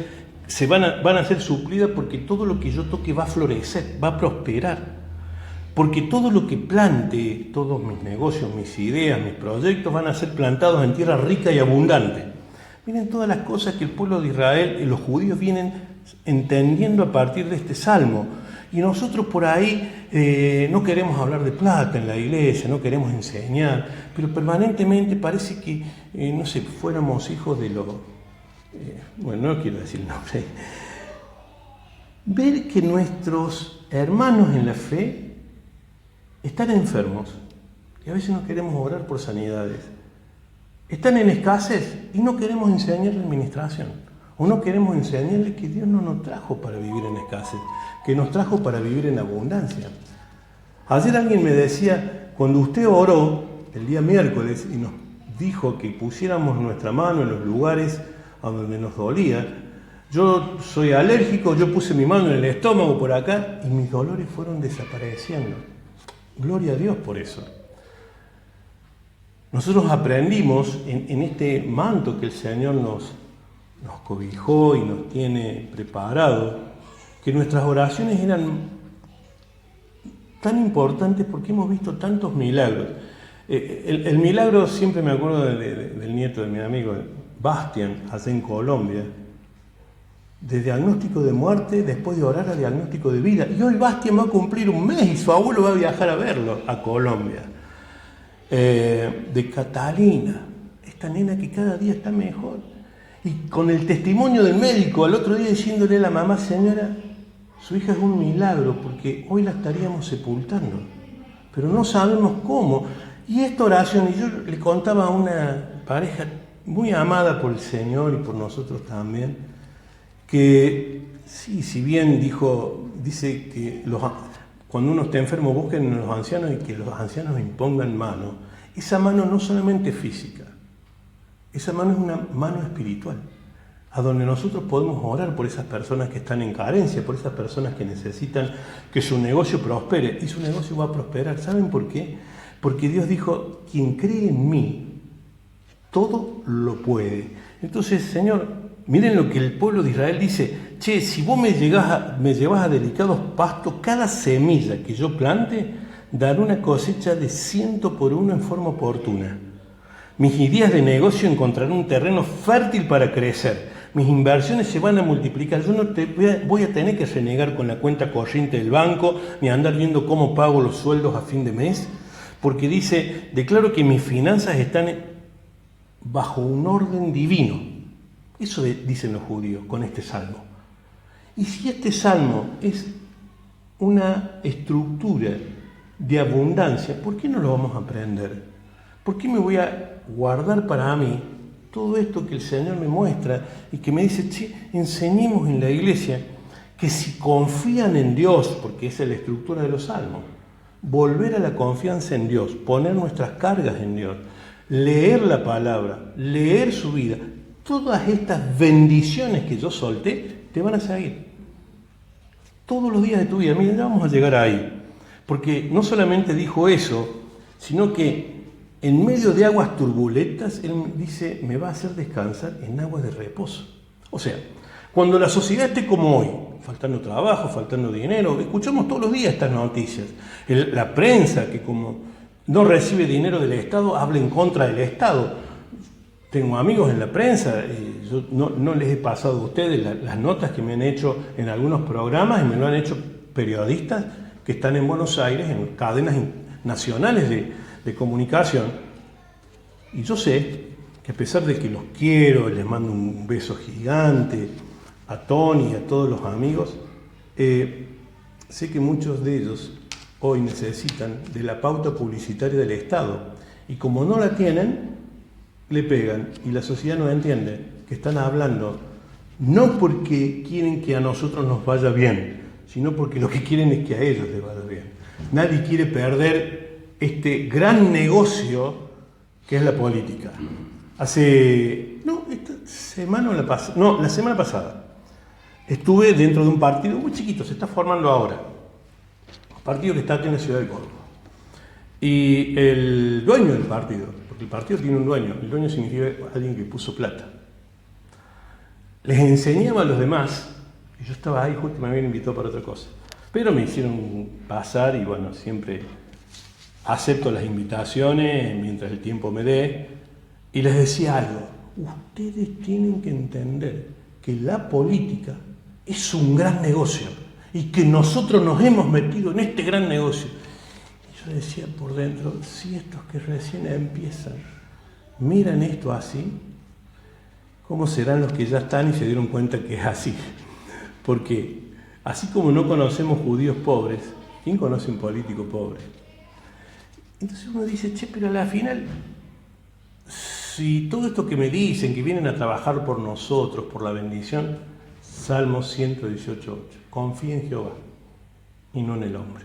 van a ser suplidas porque todo lo que yo toque va a florecer, va a prosperar. Porque todo lo que plante, todos mis negocios, mis ideas, mis proyectos van a ser plantados en tierra rica y abundante. Miren todas las cosas que el pueblo de Israel y los judíos vienen entendiendo a partir de este salmo. Y nosotros por ahí no queremos hablar de plata en la iglesia, no queremos enseñar, pero permanentemente parece que, no sé, fuéramos hijos de los... bueno, no quiero decir el nombre. Ver que nuestros hermanos en la fe están enfermos y a veces no queremos orar por sanidades. Están en escasez y no queremos enseñarles administración. O no queremos enseñarles que Dios no nos trajo para vivir en escasez, que nos trajo para vivir en abundancia. Ayer alguien me decía, cuando usted oró el día miércoles y nos dijo que pusiéramos nuestra mano en los lugares a donde nos dolía, yo soy alérgico, yo puse mi mano en el estómago por acá y mis dolores fueron desapareciendo. Gloria a Dios por eso. Nosotros aprendimos en este manto que el Señor nos cobijó y nos tiene preparado, que nuestras oraciones eran tan importantes porque hemos visto tantos milagros. El milagro, siempre me acuerdo del nieto de mi amigo, Bastian, allá en Colombia, de diagnóstico de muerte, después de orar a diagnóstico de vida. Y hoy Bastian va a cumplir un mes y su abuelo va a viajar a verlo, a Colombia. De Catalina, esta nena que cada día está mejor. Y con el testimonio del médico al otro día diciéndole a la mamá, señora, su hija es un milagro porque hoy la estaríamos sepultando, pero no sabemos cómo. Y esta oración, y yo le contaba a una pareja muy amada por el Señor y por nosotros también, que sí, si bien dice que cuando uno está enfermo busquen a los ancianos y que los ancianos impongan mano, esa mano no solamente física, esa mano es una mano espiritual, a donde nosotros podemos orar por esas personas que están en carencia, por esas personas que necesitan que su negocio prospere, y su negocio va a prosperar. ¿Saben por qué? Porque Dios dijo, quien cree en mí, todo lo puede. Entonces, Señor, miren lo que el pueblo de Israel dice, che, si vos me llevas a delicados pastos, cada semilla que yo plante, dará una cosecha de 100 por 1 en forma oportuna. Mis ideas de negocio encontrarán un terreno fértil para crecer. Mis inversiones se van a multiplicar. Yo no voy a tener que renegar con la cuenta corriente del banco, ni andar viendo cómo pago los sueldos a fin de mes, porque dice, declaro que mis finanzas están bajo un orden divino. Eso dicen los judíos con este salmo. Y si este salmo es una estructura de abundancia, ¿por qué no lo vamos a aprender? ¿Por qué me voy a guardar para mí todo esto que el Señor me muestra y que me dice, che, enseñemos en la iglesia que si confían en Dios, porque esa es la estructura de los salmos, volver a la confianza en Dios, poner nuestras cargas en Dios, leer la palabra, leer su vida, todas estas bendiciones que yo solté te van a seguir todos los días de tu vida. Miren, ya vamos a llegar ahí, porque no solamente dijo eso, sino que en medio de aguas turbulentas, Él dice, me va a hacer descansar en aguas de reposo. O sea, cuando la sociedad esté como hoy, faltando trabajo, faltando dinero, escuchamos todos los días estas noticias. La prensa, que como no recibe dinero del Estado, habla en contra del Estado. Tengo amigos en la prensa, yo no les he pasado a ustedes las notas que me han hecho en algunos programas, y me lo han hecho periodistas que están en Buenos Aires, en cadenas nacionales de comunicación, y yo sé que a pesar de que los quiero, les mando un beso gigante a Tony, a todos los amigos, sé que muchos de ellos hoy necesitan de la pauta publicitaria del Estado, y como no la tienen, le pegan, y la sociedad no entiende que están hablando no porque quieren que a nosotros nos vaya bien, sino porque lo que quieren es que a ellos les vaya bien. Nadie quiere perder este gran negocio que es la política. La semana pasada estuve dentro de un partido muy chiquito, se está formando ahora, un partido que está aquí en la ciudad de Córdoba. Y el dueño del partido, porque el partido tiene un dueño, el dueño significa alguien que puso plata, les enseñaba a los demás, y yo estaba ahí, justo me habían invitado para otra cosa, pero me hicieron pasar y bueno, siempre acepto las invitaciones mientras el tiempo me dé, y les decía algo: ustedes tienen que entender que la política es un gran negocio y que nosotros nos hemos metido en este gran negocio. Y yo decía por dentro, si estos que recién empiezan miran esto así, ¿cómo serán los que ya están y se dieron cuenta que es así? Porque así como no conocemos judíos pobres, ¿quién conoce un político pobre? Entonces uno dice, che, pero a la final, si todo esto que me dicen, que vienen a trabajar por nosotros, por la bendición, Salmo 118:8, confía en Jehová y no en el hombre.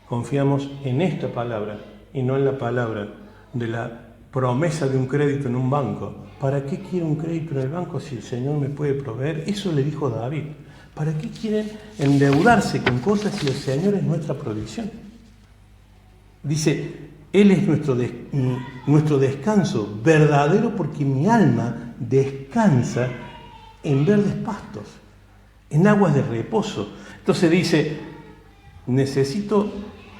Confiamos en esta palabra y no en la palabra de la promesa de un crédito en un banco. ¿Para qué quiero un crédito en el banco si el Señor me puede proveer? Eso le dijo David. ¿Para qué quieren endeudarse con cosas si el Señor es nuestra provisión? Dice, Él es nuestro descanso verdadero, porque mi alma descansa en verdes pastos, en aguas de reposo. Entonces dice, necesito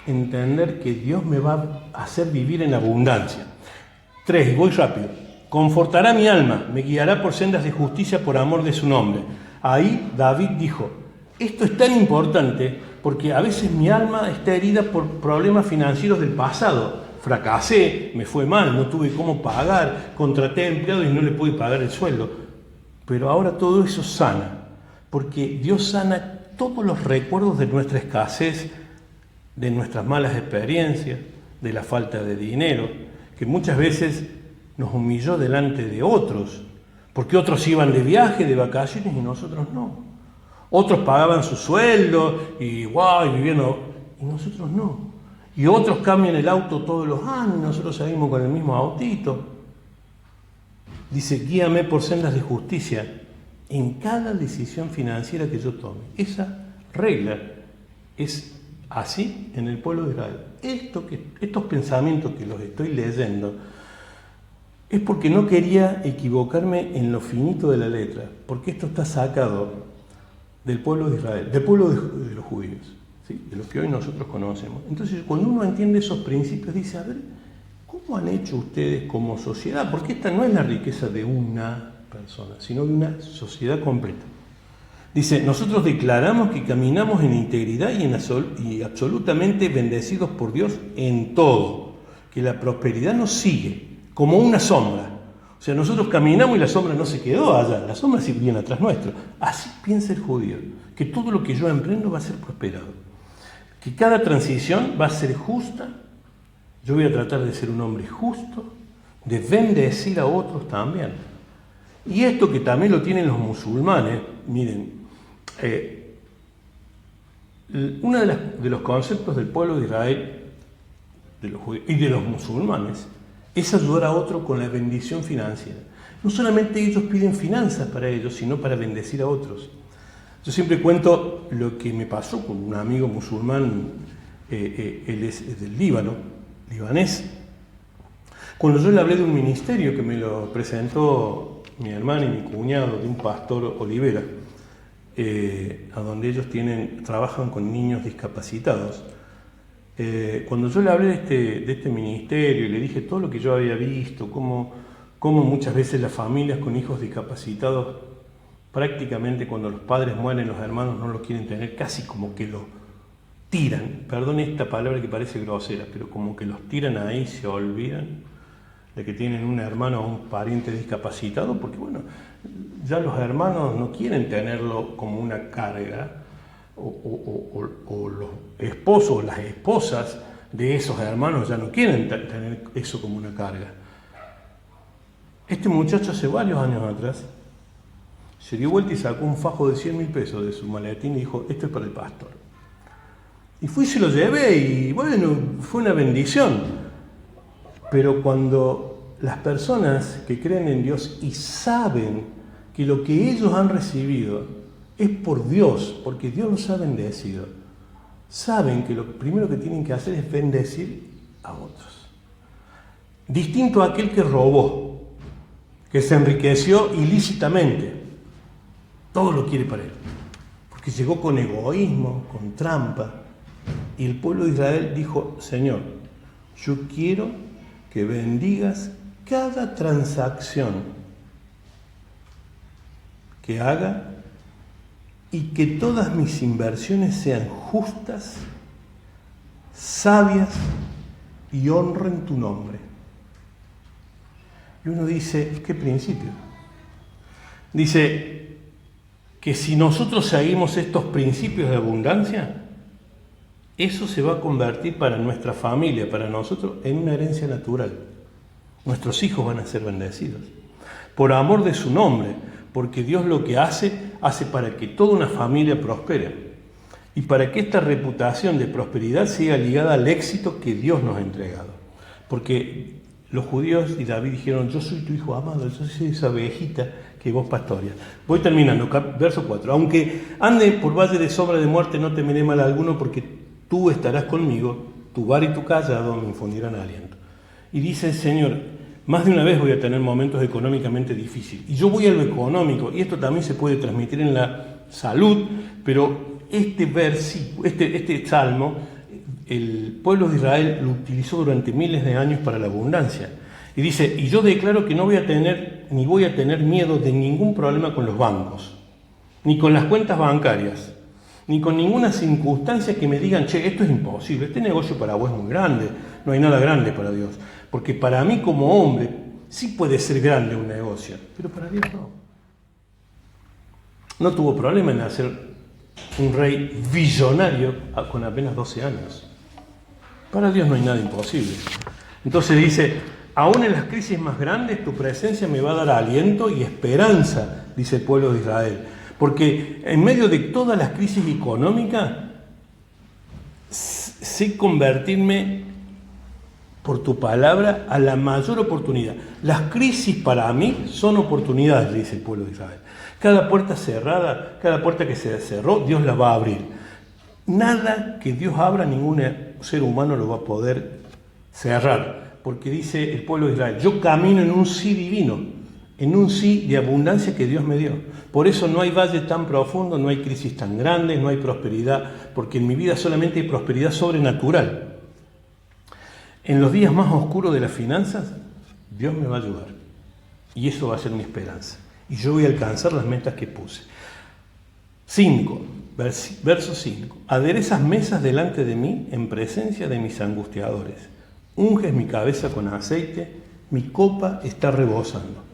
entender que Dios me va a hacer vivir en abundancia. 3, voy rápido. Confortará mi alma, me guiará por sendas de justicia por amor de su nombre. Ahí David dijo, esto es tan importante porque a veces mi alma está herida por problemas financieros del pasado. Fracasé, me fue mal, no tuve cómo pagar, contraté a empleados y no le pude pagar el sueldo. Pero ahora todo eso sana, porque Dios sana todos los recuerdos de nuestra escasez, de nuestras malas experiencias, de la falta de dinero, que muchas veces nos humilló delante de otros, porque otros iban de viaje, de vacaciones y nosotros no. Otros pagaban su sueldo y viviendo, y nosotros no. Y otros cambian el auto todos los años y nosotros salimos con el mismo autito. Dice, guíame por sendas de justicia en cada decisión financiera que yo tome. Esa regla es así en el pueblo de Israel. Estos pensamientos que los estoy leyendo es porque no quería equivocarme en lo finito de la letra, porque esto está sacado del pueblo de Israel, del pueblo de los judíos, ¿sí? De los que hoy nosotros conocemos. Entonces, cuando uno entiende esos principios, dice, a ver, ¿cómo han hecho ustedes como sociedad? Porque esta no es la riqueza de una persona, sino de una sociedad completa. Dice, nosotros declaramos que caminamos en integridad y absolutamente bendecidos por Dios en todo, que la prosperidad nos sigue como una sombra. O sea, nosotros caminamos y la sombra no se quedó allá, la sombra sigue bien atrás nuestro. Así piensa el judío, que todo lo que yo emprendo va a ser prosperado, que cada transición va a ser justa. Yo voy a tratar de ser un hombre justo, de bendecir a otros también. Y esto que también lo tienen los musulmanes, miren, uno de los conceptos del pueblo de Israel, de los judíos y de los musulmanes, es ayudar a otro con la bendición financiera. No solamente ellos piden finanzas para ellos, sino para bendecir a otros. Yo siempre cuento lo que me pasó con un amigo musulmán, él es del Líbano, libanés. Cuando yo le hablé de un ministerio que me lo presentó mi hermano y mi cuñado, de un pastor Olivera, a donde ellos trabajan con niños discapacitados. Cuando yo le hablé de este ministerio y le dije todo lo que yo había visto, cómo muchas veces las familias con hijos discapacitados, prácticamente cuando los padres mueren, los hermanos no los quieren tener, casi como que lo tiran, perdón esta palabra que parece grosera, pero como que los tiran ahí, se olvidan. de que tienen un hermano o un pariente discapacitado, porque bueno, ya los hermanos no quieren tenerlo como una carga, o los esposos o las esposas de esos hermanos ya no quieren tener eso como una carga. Este muchacho hace varios años atrás se dio vuelta y sacó un fajo de 100.000 pesos de su maletín y dijo: esto es para el pastor. Y fui y se lo llevé y bueno, fue una bendición. Pero cuando las personas que creen en Dios y saben que lo que ellos han recibido es por Dios, porque Dios los ha bendecido, saben que lo primero que tienen que hacer es bendecir a otros. Distinto a aquel que robó, que se enriqueció ilícitamente, todo lo quiere para él, porque llegó con egoísmo, con trampa, y el pueblo de Israel dijo: Señor, yo quiero que bendigas cada transacción que haga y que todas mis inversiones sean justas, sabias y honren tu nombre. Y uno dice: ¿qué principio? Dice que si nosotros seguimos estos principios de abundancia, eso se va a convertir para nuestra familia, para nosotros, en una herencia natural. Nuestros hijos van a ser bendecidos por amor de su nombre, porque Dios lo que hace para que toda una familia prospere y para que esta reputación de prosperidad siga ligada al éxito que Dios nos ha entregado. Porque los judíos y David dijeron: yo soy tu hijo amado, yo soy esa ovejita que vos pastoreas. Voy terminando, verso 4. Aunque ande por valle de sombra de muerte, no temeré mal alguno, porque tú estarás conmigo, tu vara y tu callado me infundirán aliento. Y dice el Señor: más de una vez voy a tener momentos económicamente difíciles. Y yo voy a lo económico, y esto también se puede transmitir en la salud, pero este salmo, el pueblo de Israel lo utilizó durante miles de años para la abundancia. Y dice: y yo declaro que no voy a tener, ni voy a tener miedo de ningún problema con los bancos, ni con las cuentas bancarias, ni con ninguna circunstancia que me digan: che, esto es imposible, este negocio para vos es muy grande. No hay nada grande para Dios. Porque para mí como hombre sí puede ser grande un negocio, pero para Dios no. No tuvo problema en hacer un rey billonario con apenas 12 años. Para Dios no hay nada imposible. Entonces dice: aún en las crisis más grandes tu presencia me va a dar aliento y esperanza, dice el pueblo de Israel. Porque en medio de todas las crisis económicas sé convertirme por tu palabra a la mayor oportunidad. Las crisis para mí son oportunidades, dice el pueblo de Israel. Cada puerta cerrada, cada puerta que se cerró, Dios la va a abrir. Nada que Dios abra, ningún ser humano lo va a poder cerrar. Porque dice el pueblo de Israel: yo camino en un sí divino, en un sí de abundancia que Dios me dio. Por eso no hay valle tan profundo, no hay crisis tan grande, no hay prosperidad, porque en mi vida solamente hay prosperidad sobrenatural. En los días más oscuros de las finanzas, Dios me va a ayudar. Y eso va a ser mi esperanza. Y yo voy a alcanzar las metas que puse. 5, verso 5. Aderezas mesas delante de mí en presencia de mis angustiadores. Unges mi cabeza con aceite, mi copa está rebosando.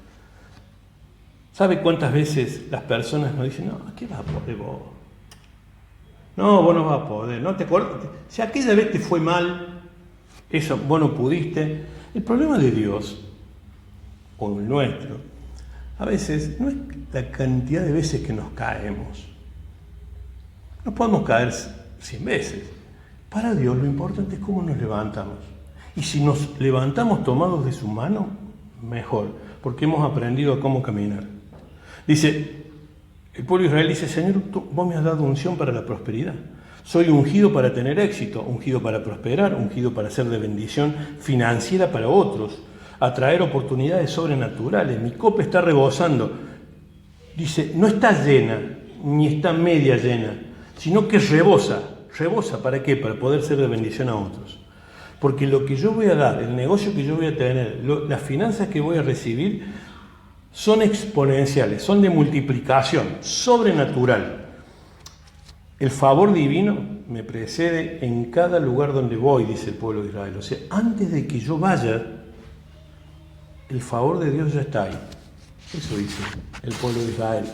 ¿Sabe cuántas veces las personas nos dicen: no, ¿qué vas a poder vos? No, vos no vas a poder. ¿No te acuerdas? Si aquella vez te fue mal, eso, vos no pudiste. El problema de Dios, o el nuestro, a veces no es la cantidad de veces que nos caemos. Nos podemos caer 100 veces. Para Dios lo importante es cómo nos levantamos. Y si nos levantamos tomados de su mano, mejor, porque hemos aprendido a cómo caminar. Dice, el pueblo de Israel dice: Señor, vos me has dado unción para la prosperidad. Soy ungido para tener éxito, ungido para prosperar, ungido para ser de bendición financiera para otros, atraer oportunidades sobrenaturales. Mi copa está rebosando. Dice, no está llena, ni está media llena, sino que rebosa. ¿Rebosa para qué? Para poder ser de bendición a otros. Porque lo que yo voy a dar, el negocio que yo voy a tener, las finanzas que voy a recibir, son exponenciales, son de multiplicación, sobrenatural. El favor divino me precede en cada lugar donde voy, dice el pueblo de Israel. O sea, antes de que yo vaya, el favor de Dios ya está ahí. Eso dice el pueblo de Israel.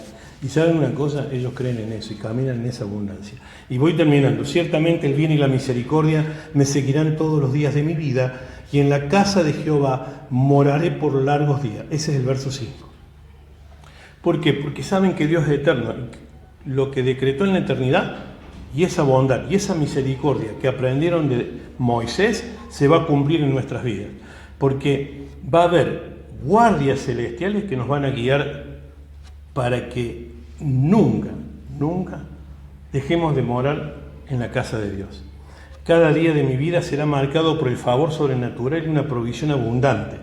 Y saben una cosa, ellos creen en eso y caminan en esa abundancia. Y voy terminando. Ciertamente el bien y la misericordia me seguirán todos los días de mi vida, y en la casa de Jehová moraré por largos días. Ese es el verso 5. ¿Por qué? Porque saben que Dios es eterno. Lo que decretó en la eternidad, y esa bondad y esa misericordia que aprendieron de Moisés, se va a cumplir en nuestras vidas. Porque va a haber guardias celestiales que nos van a guiar para que nunca dejemos de morar en la casa de Dios. Cada día de mi vida será marcado por el favor sobrenatural y una provisión abundante.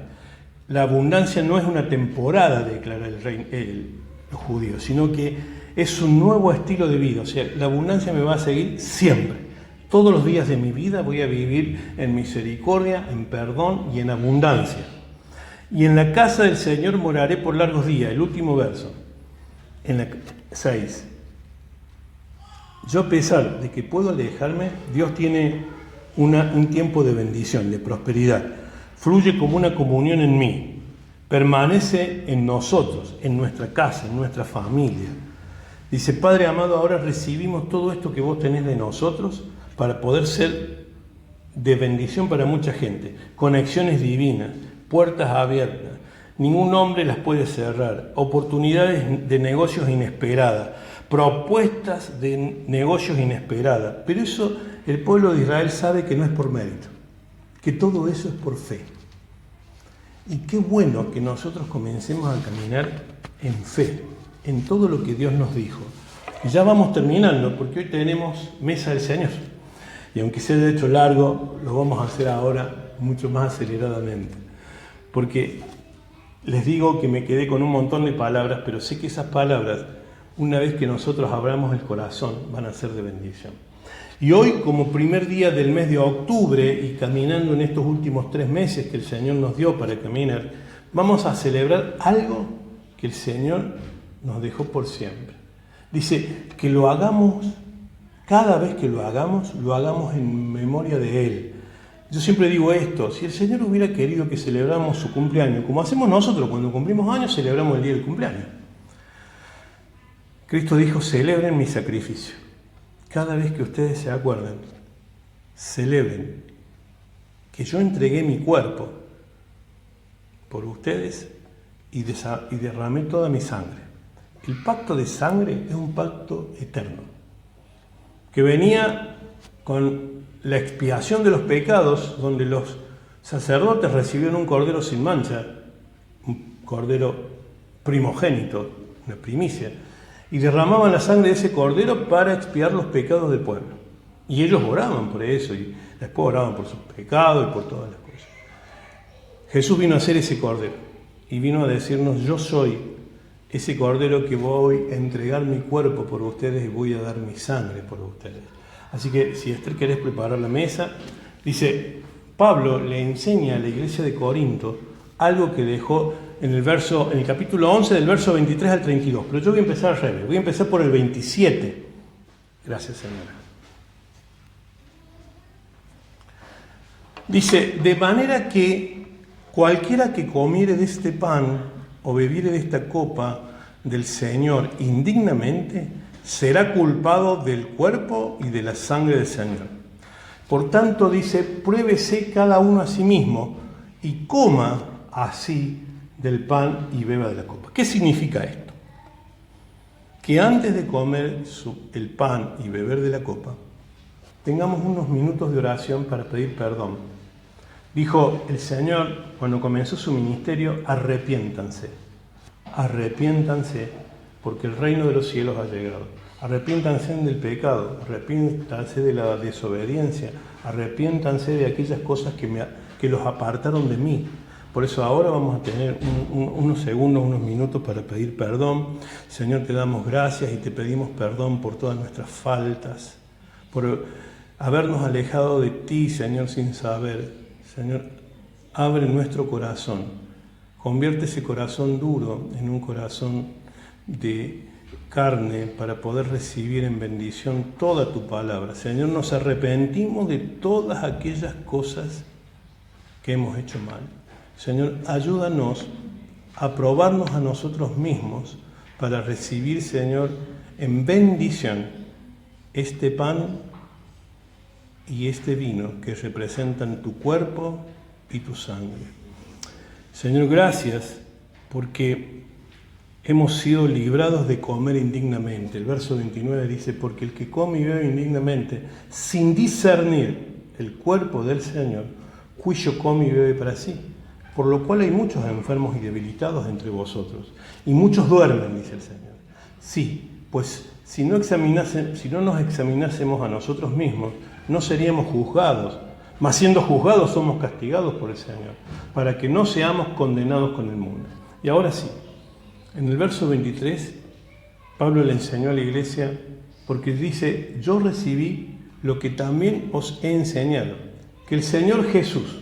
La abundancia no es una temporada, declara los judíos, sino que es un nuevo estilo de vida. O sea, la abundancia me va a seguir siempre. Todos los días de mi vida voy a vivir en misericordia, en perdón y en abundancia. Y en la casa del Señor moraré por largos días. El último verso, en la 6. Yo, a pesar de que puedo alejarme, Dios tiene un tiempo de bendición, de prosperidad. Fluye como una comunión en mí. Permanece en nosotros, en nuestra casa, en nuestra familia. Dice, Padre amado, ahora recibimos todo esto que vos tenés de nosotros para poder ser de bendición para mucha gente. Conexiones divinas, puertas abiertas. Ningún hombre las puede cerrar. Oportunidades de negocios inesperadas. Propuestas de negocios inesperadas. Pero eso el pueblo de Israel sabe que no es por mérito, que todo eso es por fe. Y qué bueno que nosotros comencemos a caminar en fe, en todo lo que Dios nos dijo. Y ya vamos terminando, porque hoy tenemos Mesa del Señor. Y aunque sea de hecho largo, lo vamos a hacer ahora mucho más aceleradamente. Porque les digo que me quedé con un montón de palabras, pero sé que esas palabras, una vez que nosotros abramos el corazón, van a ser de bendición. Y hoy, como primer día del mes de octubre y caminando en estos últimos 3 meses que el Señor nos dio para caminar, vamos a celebrar algo que el Señor nos dejó por siempre. Dice que lo hagamos, cada vez que lo hagamos en memoria de Él. Yo siempre digo esto, si el Señor hubiera querido que celebráramos su cumpleaños, como hacemos nosotros cuando cumplimos años, celebramos el día del cumpleaños. Cristo dijo, celebren mi sacrificio. Cada vez que ustedes se acuerden, celebren que yo entregué mi cuerpo por ustedes y derramé toda mi sangre. El pacto de sangre es un pacto eterno, que venía con la expiación de los pecados, donde los sacerdotes recibieron un cordero sin mancha, un cordero primogénito, una primicia, y derramaban la sangre de ese cordero para expiar los pecados del pueblo. Y ellos oraban por eso, y después oraban por sus pecados y por todas las cosas. Jesús vino a ser ese cordero, y vino a decirnos, yo soy ese cordero que voy a entregar mi cuerpo por ustedes y voy a dar mi sangre por ustedes. Así que, si Esther querés preparar la mesa, dice, Pablo le enseña a la iglesia de Corinto algo que dejó en el capítulo 11, del verso 23 al 32. Pero yo voy a empezar al revés, voy a empezar por el 27. Gracias, Señora. Dice, de manera que cualquiera que comiere de este pan o bebiere de esta copa del Señor indignamente, será culpado del cuerpo y de la sangre del Señor. Por tanto, dice, pruébese cada uno a sí mismo y coma así del pan y beba de la copa. ¿Qué significa esto? Que antes de comer el pan y beber de la copa, tengamos unos minutos de oración para pedir perdón. Dijo el Señor cuando comenzó su ministerio, arrepiéntanse, porque el reino de los cielos ha llegado. Arrepiéntanse del pecado, arrepiéntanse de la desobediencia, arrepiéntanse de aquellas cosas que los apartaron de mí. Por eso ahora vamos a tener unos segundos, unos minutos para pedir perdón. Señor, te damos gracias y te pedimos perdón por todas nuestras faltas, por habernos alejado de ti, Señor, sin saber. Señor, abre nuestro corazón, convierte ese corazón duro en un corazón de carne para poder recibir en bendición toda tu palabra. Señor, nos arrepentimos de todas aquellas cosas que hemos hecho mal. Señor, ayúdanos a probarnos a nosotros mismos para recibir, Señor, en bendición este pan y este vino que representan tu cuerpo y tu sangre. Señor, gracias porque hemos sido librados de comer indignamente. El verso 29 dice, porque el que come y bebe indignamente, sin discernir el cuerpo del Señor, cuyo come y bebe para sí. Por lo cual hay muchos enfermos y debilitados entre vosotros, y muchos duermen, dice el Señor. Sí, pues si no nos examinásemos a nosotros mismos, no seríamos juzgados, mas siendo juzgados somos castigados por el Señor, para que no seamos condenados con el mundo. Y ahora sí, en el verso 23, Pablo le enseñó a la iglesia, porque dice, yo recibí lo que también os he enseñado, que el Señor Jesús,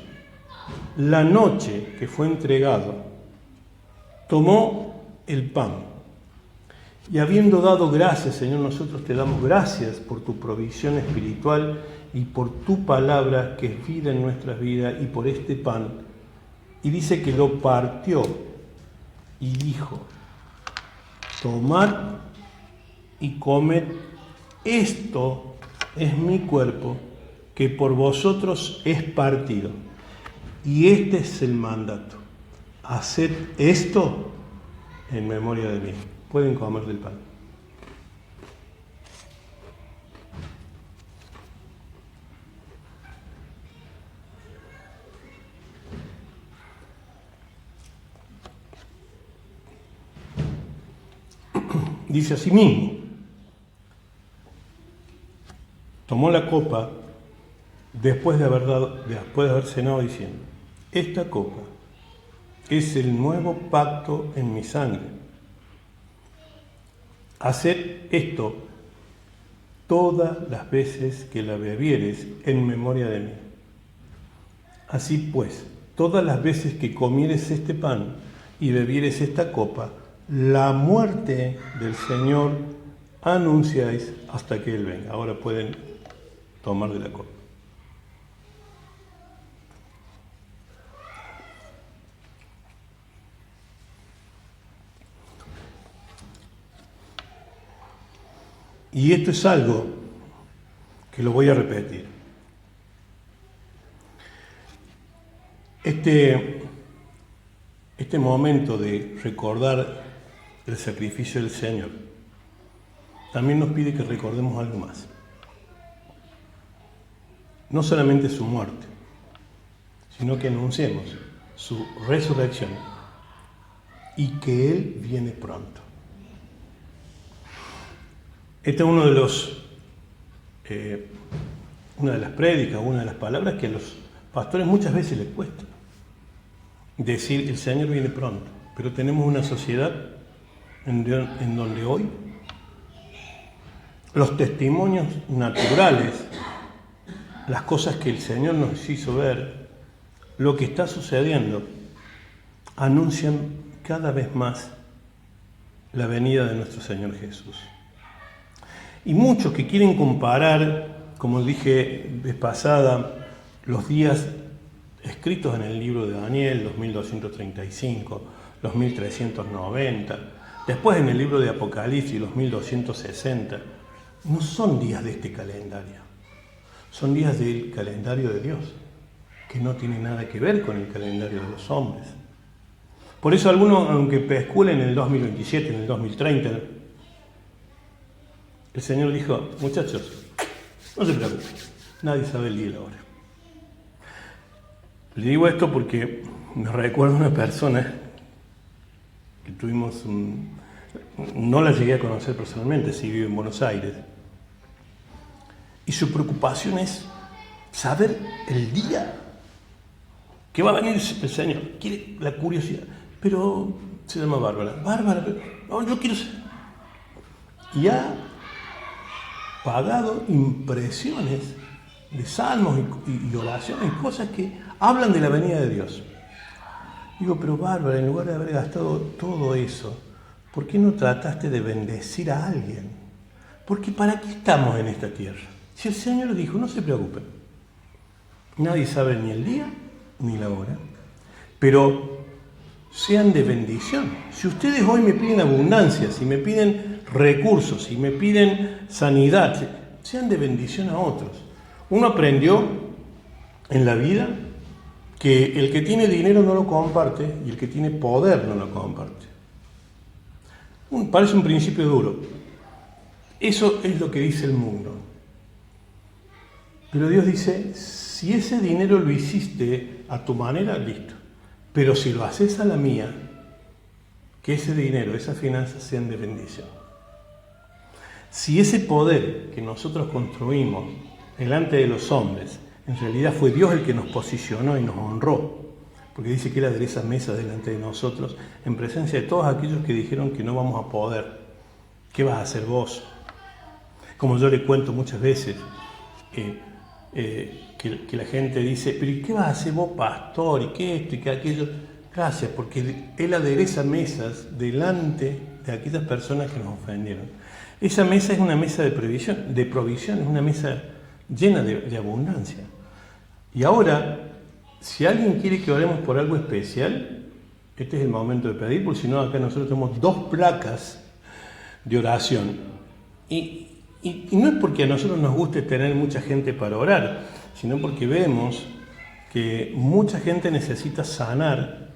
la noche que fue entregado, tomó el pan y habiendo dado gracias, Señor, nosotros te damos gracias por tu provisión espiritual y por tu palabra que es vida en nuestras vidas y por este pan. Y dice que lo partió y dijo, tomad y comed, esto es mi cuerpo que por vosotros es partido. Y este es el mandato, haced esto en memoria de mí. Pueden comer del pan. Dice así mismo, tomó la copa después de haber cenado diciendo, esta copa es el nuevo pacto en mi sangre. Haced esto todas las veces que la bebiereis en memoria de mí. Así pues, todas las veces que comiereis este pan y bebiereis esta copa, la muerte del Señor anunciáis hasta que Él venga. Ahora pueden tomar de la copa. Y esto es algo que lo voy a repetir. Este momento de recordar el sacrificio del Señor también nos pide que recordemos algo más. No solamente su muerte, sino que anunciemos su resurrección y que Él viene pronto. Esta es una de las prédicas, una de las palabras que a los pastores muchas veces les cuesta. Decir, el Señor viene pronto, pero tenemos una sociedad en donde hoy los testimonios naturales, las cosas que el Señor nos hizo ver, lo que está sucediendo, anuncian cada vez más la venida de nuestro Señor Jesús. Y muchos que quieren comparar, como dije vez pasada, los días escritos en el libro de Daniel, los 1235, los 1390, después en el libro de Apocalipsis, los 1260, no son días de este calendario, son días del calendario de Dios, que no tiene nada que ver con el calendario de los hombres. Por eso algunos, aunque especulen en el 2027, en el 2030, el Señor dijo, muchachos, no se preocupen, nadie sabe el día y la hora. Le digo esto porque me recuerdo una persona que no la llegué a conocer personalmente, sí vive en Buenos Aires, y su preocupación es saber el día que va a venir el Señor. Quiere la curiosidad, pero se llama Bárbara. Bárbara, pero no, yo quiero ser. Y ha pagado impresiones de salmos y oraciones, cosas que hablan de la venida de Dios. Digo, pero Bárbara, en lugar de haber gastado todo eso, ¿por qué no trataste de bendecir a alguien? Porque ¿para qué estamos en esta tierra? Si el Señor dijo, no se preocupen, nadie sabe ni el día ni la hora, pero sean de bendición. Si ustedes hoy me piden abundancia, si me piden recursos, si me piden sanidad, sean de bendición a otros. Uno aprendió en la vida que el que tiene dinero no lo comparte y el que tiene poder no lo comparte. Parece un principio duro. Eso es lo que dice el mundo. Pero Dios dice, si ese dinero lo hiciste a tu manera, listo. Pero si lo haces a la mía, que ese dinero, esas finanzas sean de bendición. Si ese poder que nosotros construimos delante de los hombres, en realidad fue Dios el que nos posicionó y nos honró, porque dice que Él adereza mesa delante de nosotros, en presencia de todos aquellos que dijeron que no vamos a poder. ¿Qué vas a hacer vos? Como yo le cuento muchas veces, que la gente dice, pero ¿y qué vas a hacer vos, pastor? ¿Y qué esto y qué aquello? Gracias, porque Él adereza mesas delante de aquellas personas que nos ofendieron. Esa mesa es una mesa de provisión, es una mesa llena de abundancia. Y ahora, si alguien quiere que oremos por algo especial, este es el momento de pedir, porque si no, acá nosotros tenemos 2 placas de oración. Y no es porque a nosotros nos guste tener mucha gente para orar, sino porque vemos que mucha gente necesita sanar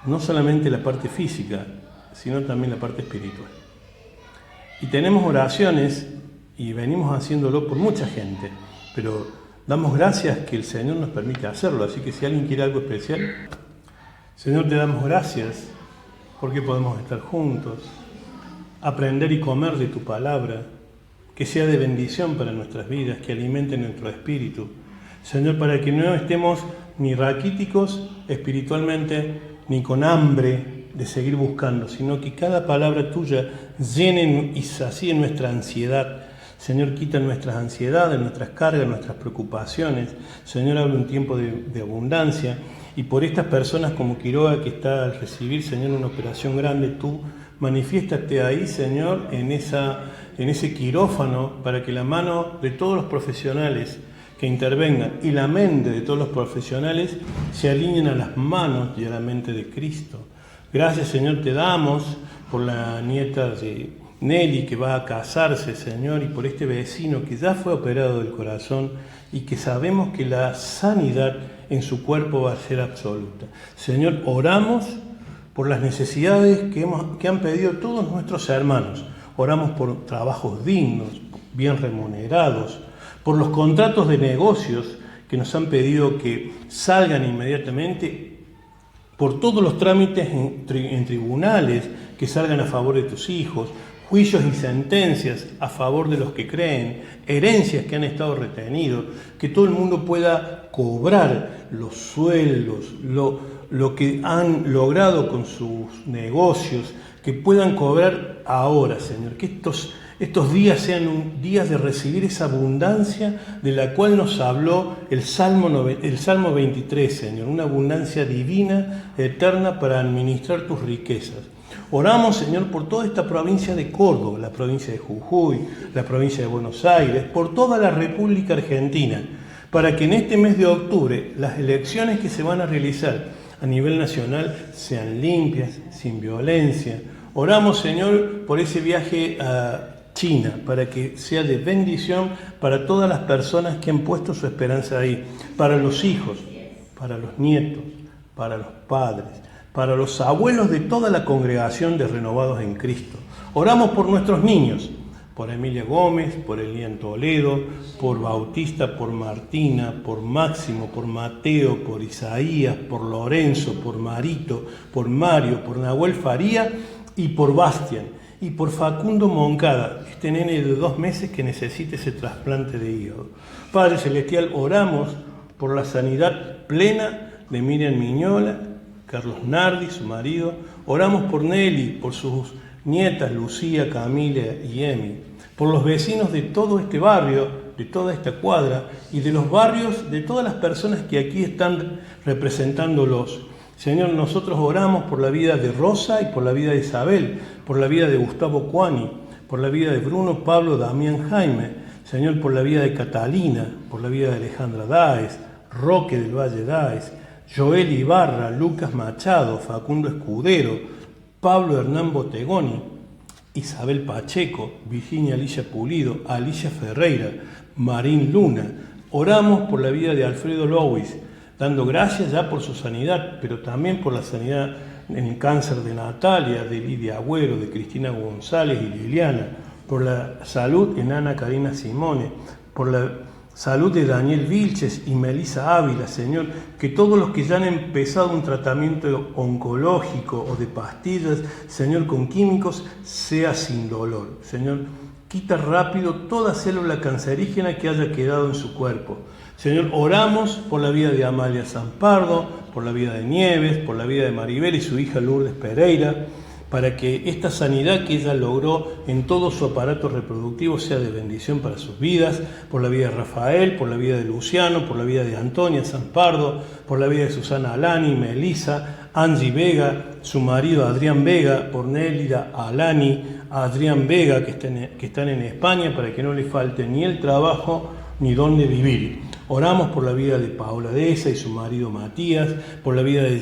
no solamente la parte física, sino también la parte espiritual. Y tenemos oraciones y venimos haciéndolo por mucha gente, pero damos gracias que el Señor nos permite hacerlo. Así que si alguien quiere algo especial, Señor, te damos gracias porque podemos estar juntos, aprender y comer de tu palabra, que sea de bendición para nuestras vidas, que alimente nuestro espíritu. Señor, para que no estemos ni raquíticos espiritualmente, ni con hambre de seguir buscando, sino que cada palabra tuya llene y sacie nuestra ansiedad. Señor, quita nuestras ansiedades, nuestras cargas, nuestras preocupaciones. Señor, abre un tiempo de abundancia. Y por estas personas como Quiroga, que está al recibir, Señor, una operación grande, tú manifiéstate ahí, Señor, en ese quirófano, para que la mano de todos los profesionales que intervengan y la mente de todos los profesionales se alineen a las manos y a la mente de Cristo. Gracias, Señor, te damos por la nieta de Nelly que va a casarse, Señor, y por este vecino que ya fue operado del corazón y que sabemos que la sanidad en su cuerpo va a ser absoluta. Señor, oramos por las necesidades que han pedido todos nuestros hermanos. Oramos por trabajos dignos, bien remunerados, por los contratos de negocios que nos han pedido que salgan inmediatamente, por todos los trámites en tribunales que salgan a favor de tus hijos, juicios y sentencias a favor de los que creen, herencias que han estado retenidos, que todo el mundo pueda cobrar los sueldos, lo que han logrado con sus negocios, que puedan cobrar ahora, Señor, que estos días sean días de recibir esa abundancia de la cual nos habló el Salmo 23, Señor, una abundancia divina, eterna, para administrar tus riquezas. Oramos, Señor, por toda esta provincia de Córdoba, la provincia de Jujuy, la provincia de Buenos Aires, por toda la República Argentina, para que en este mes de octubre las elecciones que se van a realizar a nivel nacional sean limpias, sin violencia. Oramos, Señor, por ese viaje a China, para que sea de bendición para todas las personas que han puesto su esperanza ahí, para los hijos, para los nietos, para los padres, para los abuelos de toda la congregación de Renovados en Cristo. Oramos por nuestros niños, por Emilia Gómez, por Elian Toledo, por Bautista, por Martina, por Máximo, por Mateo, por Isaías, por Lorenzo, por Marito, por Mario, por Nahuel Faría y por Bastian, y por Facundo Moncada, este nene de 2 meses que necesita ese trasplante de hígado. Padre Celestial, oramos por la sanidad plena de Miriam Miñola, Carlos Nardi, su marido. Oramos por Nelly, por sus nietas Lucía, Camila y Emi, por los vecinos de todo este barrio, de toda esta cuadra y de los barrios de todas las personas que aquí están representándolos. Señor, nosotros oramos por la vida de Rosa y por la vida de Isabel, por la vida de Gustavo Cuani, por la vida de Bruno, Pablo, Damián, Jaime. Señor, por la vida de Catalina, por la vida de Alejandra Dáez, Roque del Valle Dáez, Joel Ibarra, Lucas Machado, Facundo Escudero, Pablo Hernán Botegoni, Isabel Pacheco, Virginia Alicia Pulido, Alicia Ferreira, Marín Luna. Oramos por la vida de Alfredo Louis, dando gracias ya por su sanidad, pero también por la sanidad en el cáncer de Natalia, de Lidia Agüero, de Cristina González y Liliana, por la salud en Ana Karina Simone, por la salud de Daniel Vilches y Melissa Ávila, Señor, que todos los que ya han empezado un tratamiento oncológico o de pastillas, Señor, con químicos, sea sin dolor. Señor, quita rápido toda célula cancerígena que haya quedado en su cuerpo. Señor, oramos por la vida de Amalia Zampardo, por la vida de Nieves, por la vida de Maribel y su hija Lourdes Pereira, para que esta sanidad que ella logró en todo su aparato reproductivo sea de bendición para sus vidas, por la vida de Rafael, por la vida de Luciano, por la vida de Antonia Zampardo, por la vida de Susana Alani, Melissa, Angie Vega, su marido Adrián Vega, por Nélida Alani, Adrián Vega, que están en España, para que no le falte ni el trabajo ni dónde vivir. Oramos por la vida de Paola Deza y su marido Matías, por la vida de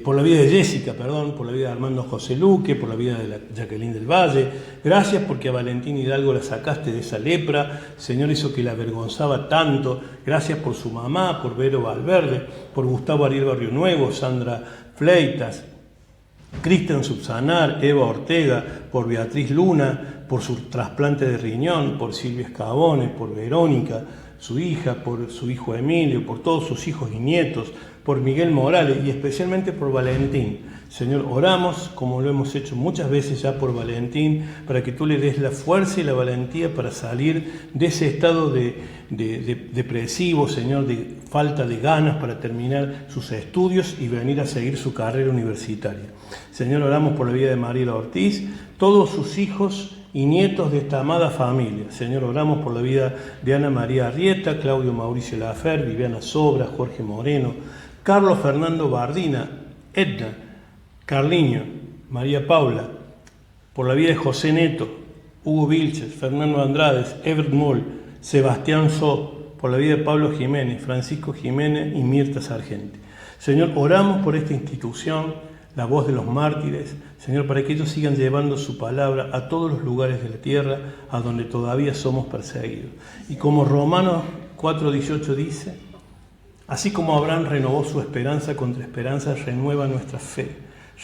por la vida de Armando José Luque, por la vida de Jacqueline del Valle. Gracias porque a Valentín Hidalgo la sacaste de esa lepra, Señor, eso que la avergonzaba tanto. Gracias por su mamá, por Vero Valverde, por Gustavo Ariel Barrio Nuevo, Sandra Fleitas, Cristian Subsanar, Eva Ortega, por Beatriz Luna, por su trasplante de riñón, por Silvia Escabone, por Verónica, su hija, por su hijo Emilio, por todos sus hijos y nietos, por Miguel Morales y especialmente por Valentín. Señor, oramos, como lo hemos hecho muchas veces ya por Valentín, para que tú le des la fuerza y la valentía para salir de ese estado depresivo, Señor, de falta de ganas para terminar sus estudios y venir a seguir su carrera universitaria. Señor, oramos por la vida de Mariela Ortiz, todos sus hijos y nietos de esta amada familia. Señor, oramos por la vida de Ana María Arrieta, Claudio Mauricio Lafer, Viviana Sobra, Jorge Moreno, Carlos Fernando Bardina, Edna, Carliño, María Paula, por la vida de José Neto, Hugo Vilches, Fernando Andrades, Everett Moll, Sebastián So, por la vida de Pablo Jiménez, Francisco Jiménez y Mirta Sargenti. Señor, oramos por esta institución, la voz de los mártires, Señor, para que ellos sigan llevando su palabra a todos los lugares de la tierra a donde todavía somos perseguidos. Y como Romanos 4:18 dice, así como Abraham renovó su esperanza contra esperanza, renueva nuestra fe,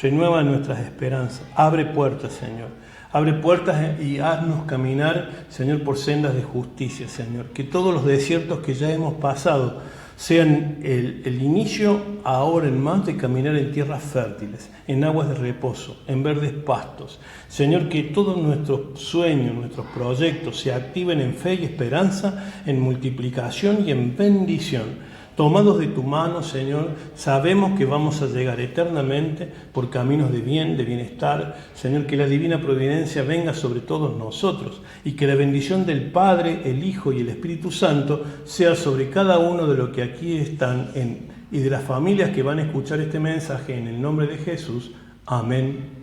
renueva nuestras esperanzas. Abre puertas, Señor. Abre puertas y haznos caminar, Señor, por sendas de justicia, Señor. Que todos los desiertos que ya hemos pasado sean el inicio ahora en más de caminar en tierras fértiles, en aguas de reposo, en verdes pastos. Señor, que todos nuestros sueños, nuestros proyectos se activen en fe y esperanza, en multiplicación y en bendición. Tomados de tu mano, Señor, sabemos que vamos a llegar eternamente por caminos de bien, de bienestar. Señor, que la divina providencia venga sobre todos nosotros y que la bendición del Padre, el Hijo y el Espíritu Santo sea sobre cada uno de los que aquí están y de las familias que van a escuchar este mensaje en el nombre de Jesús. Amén.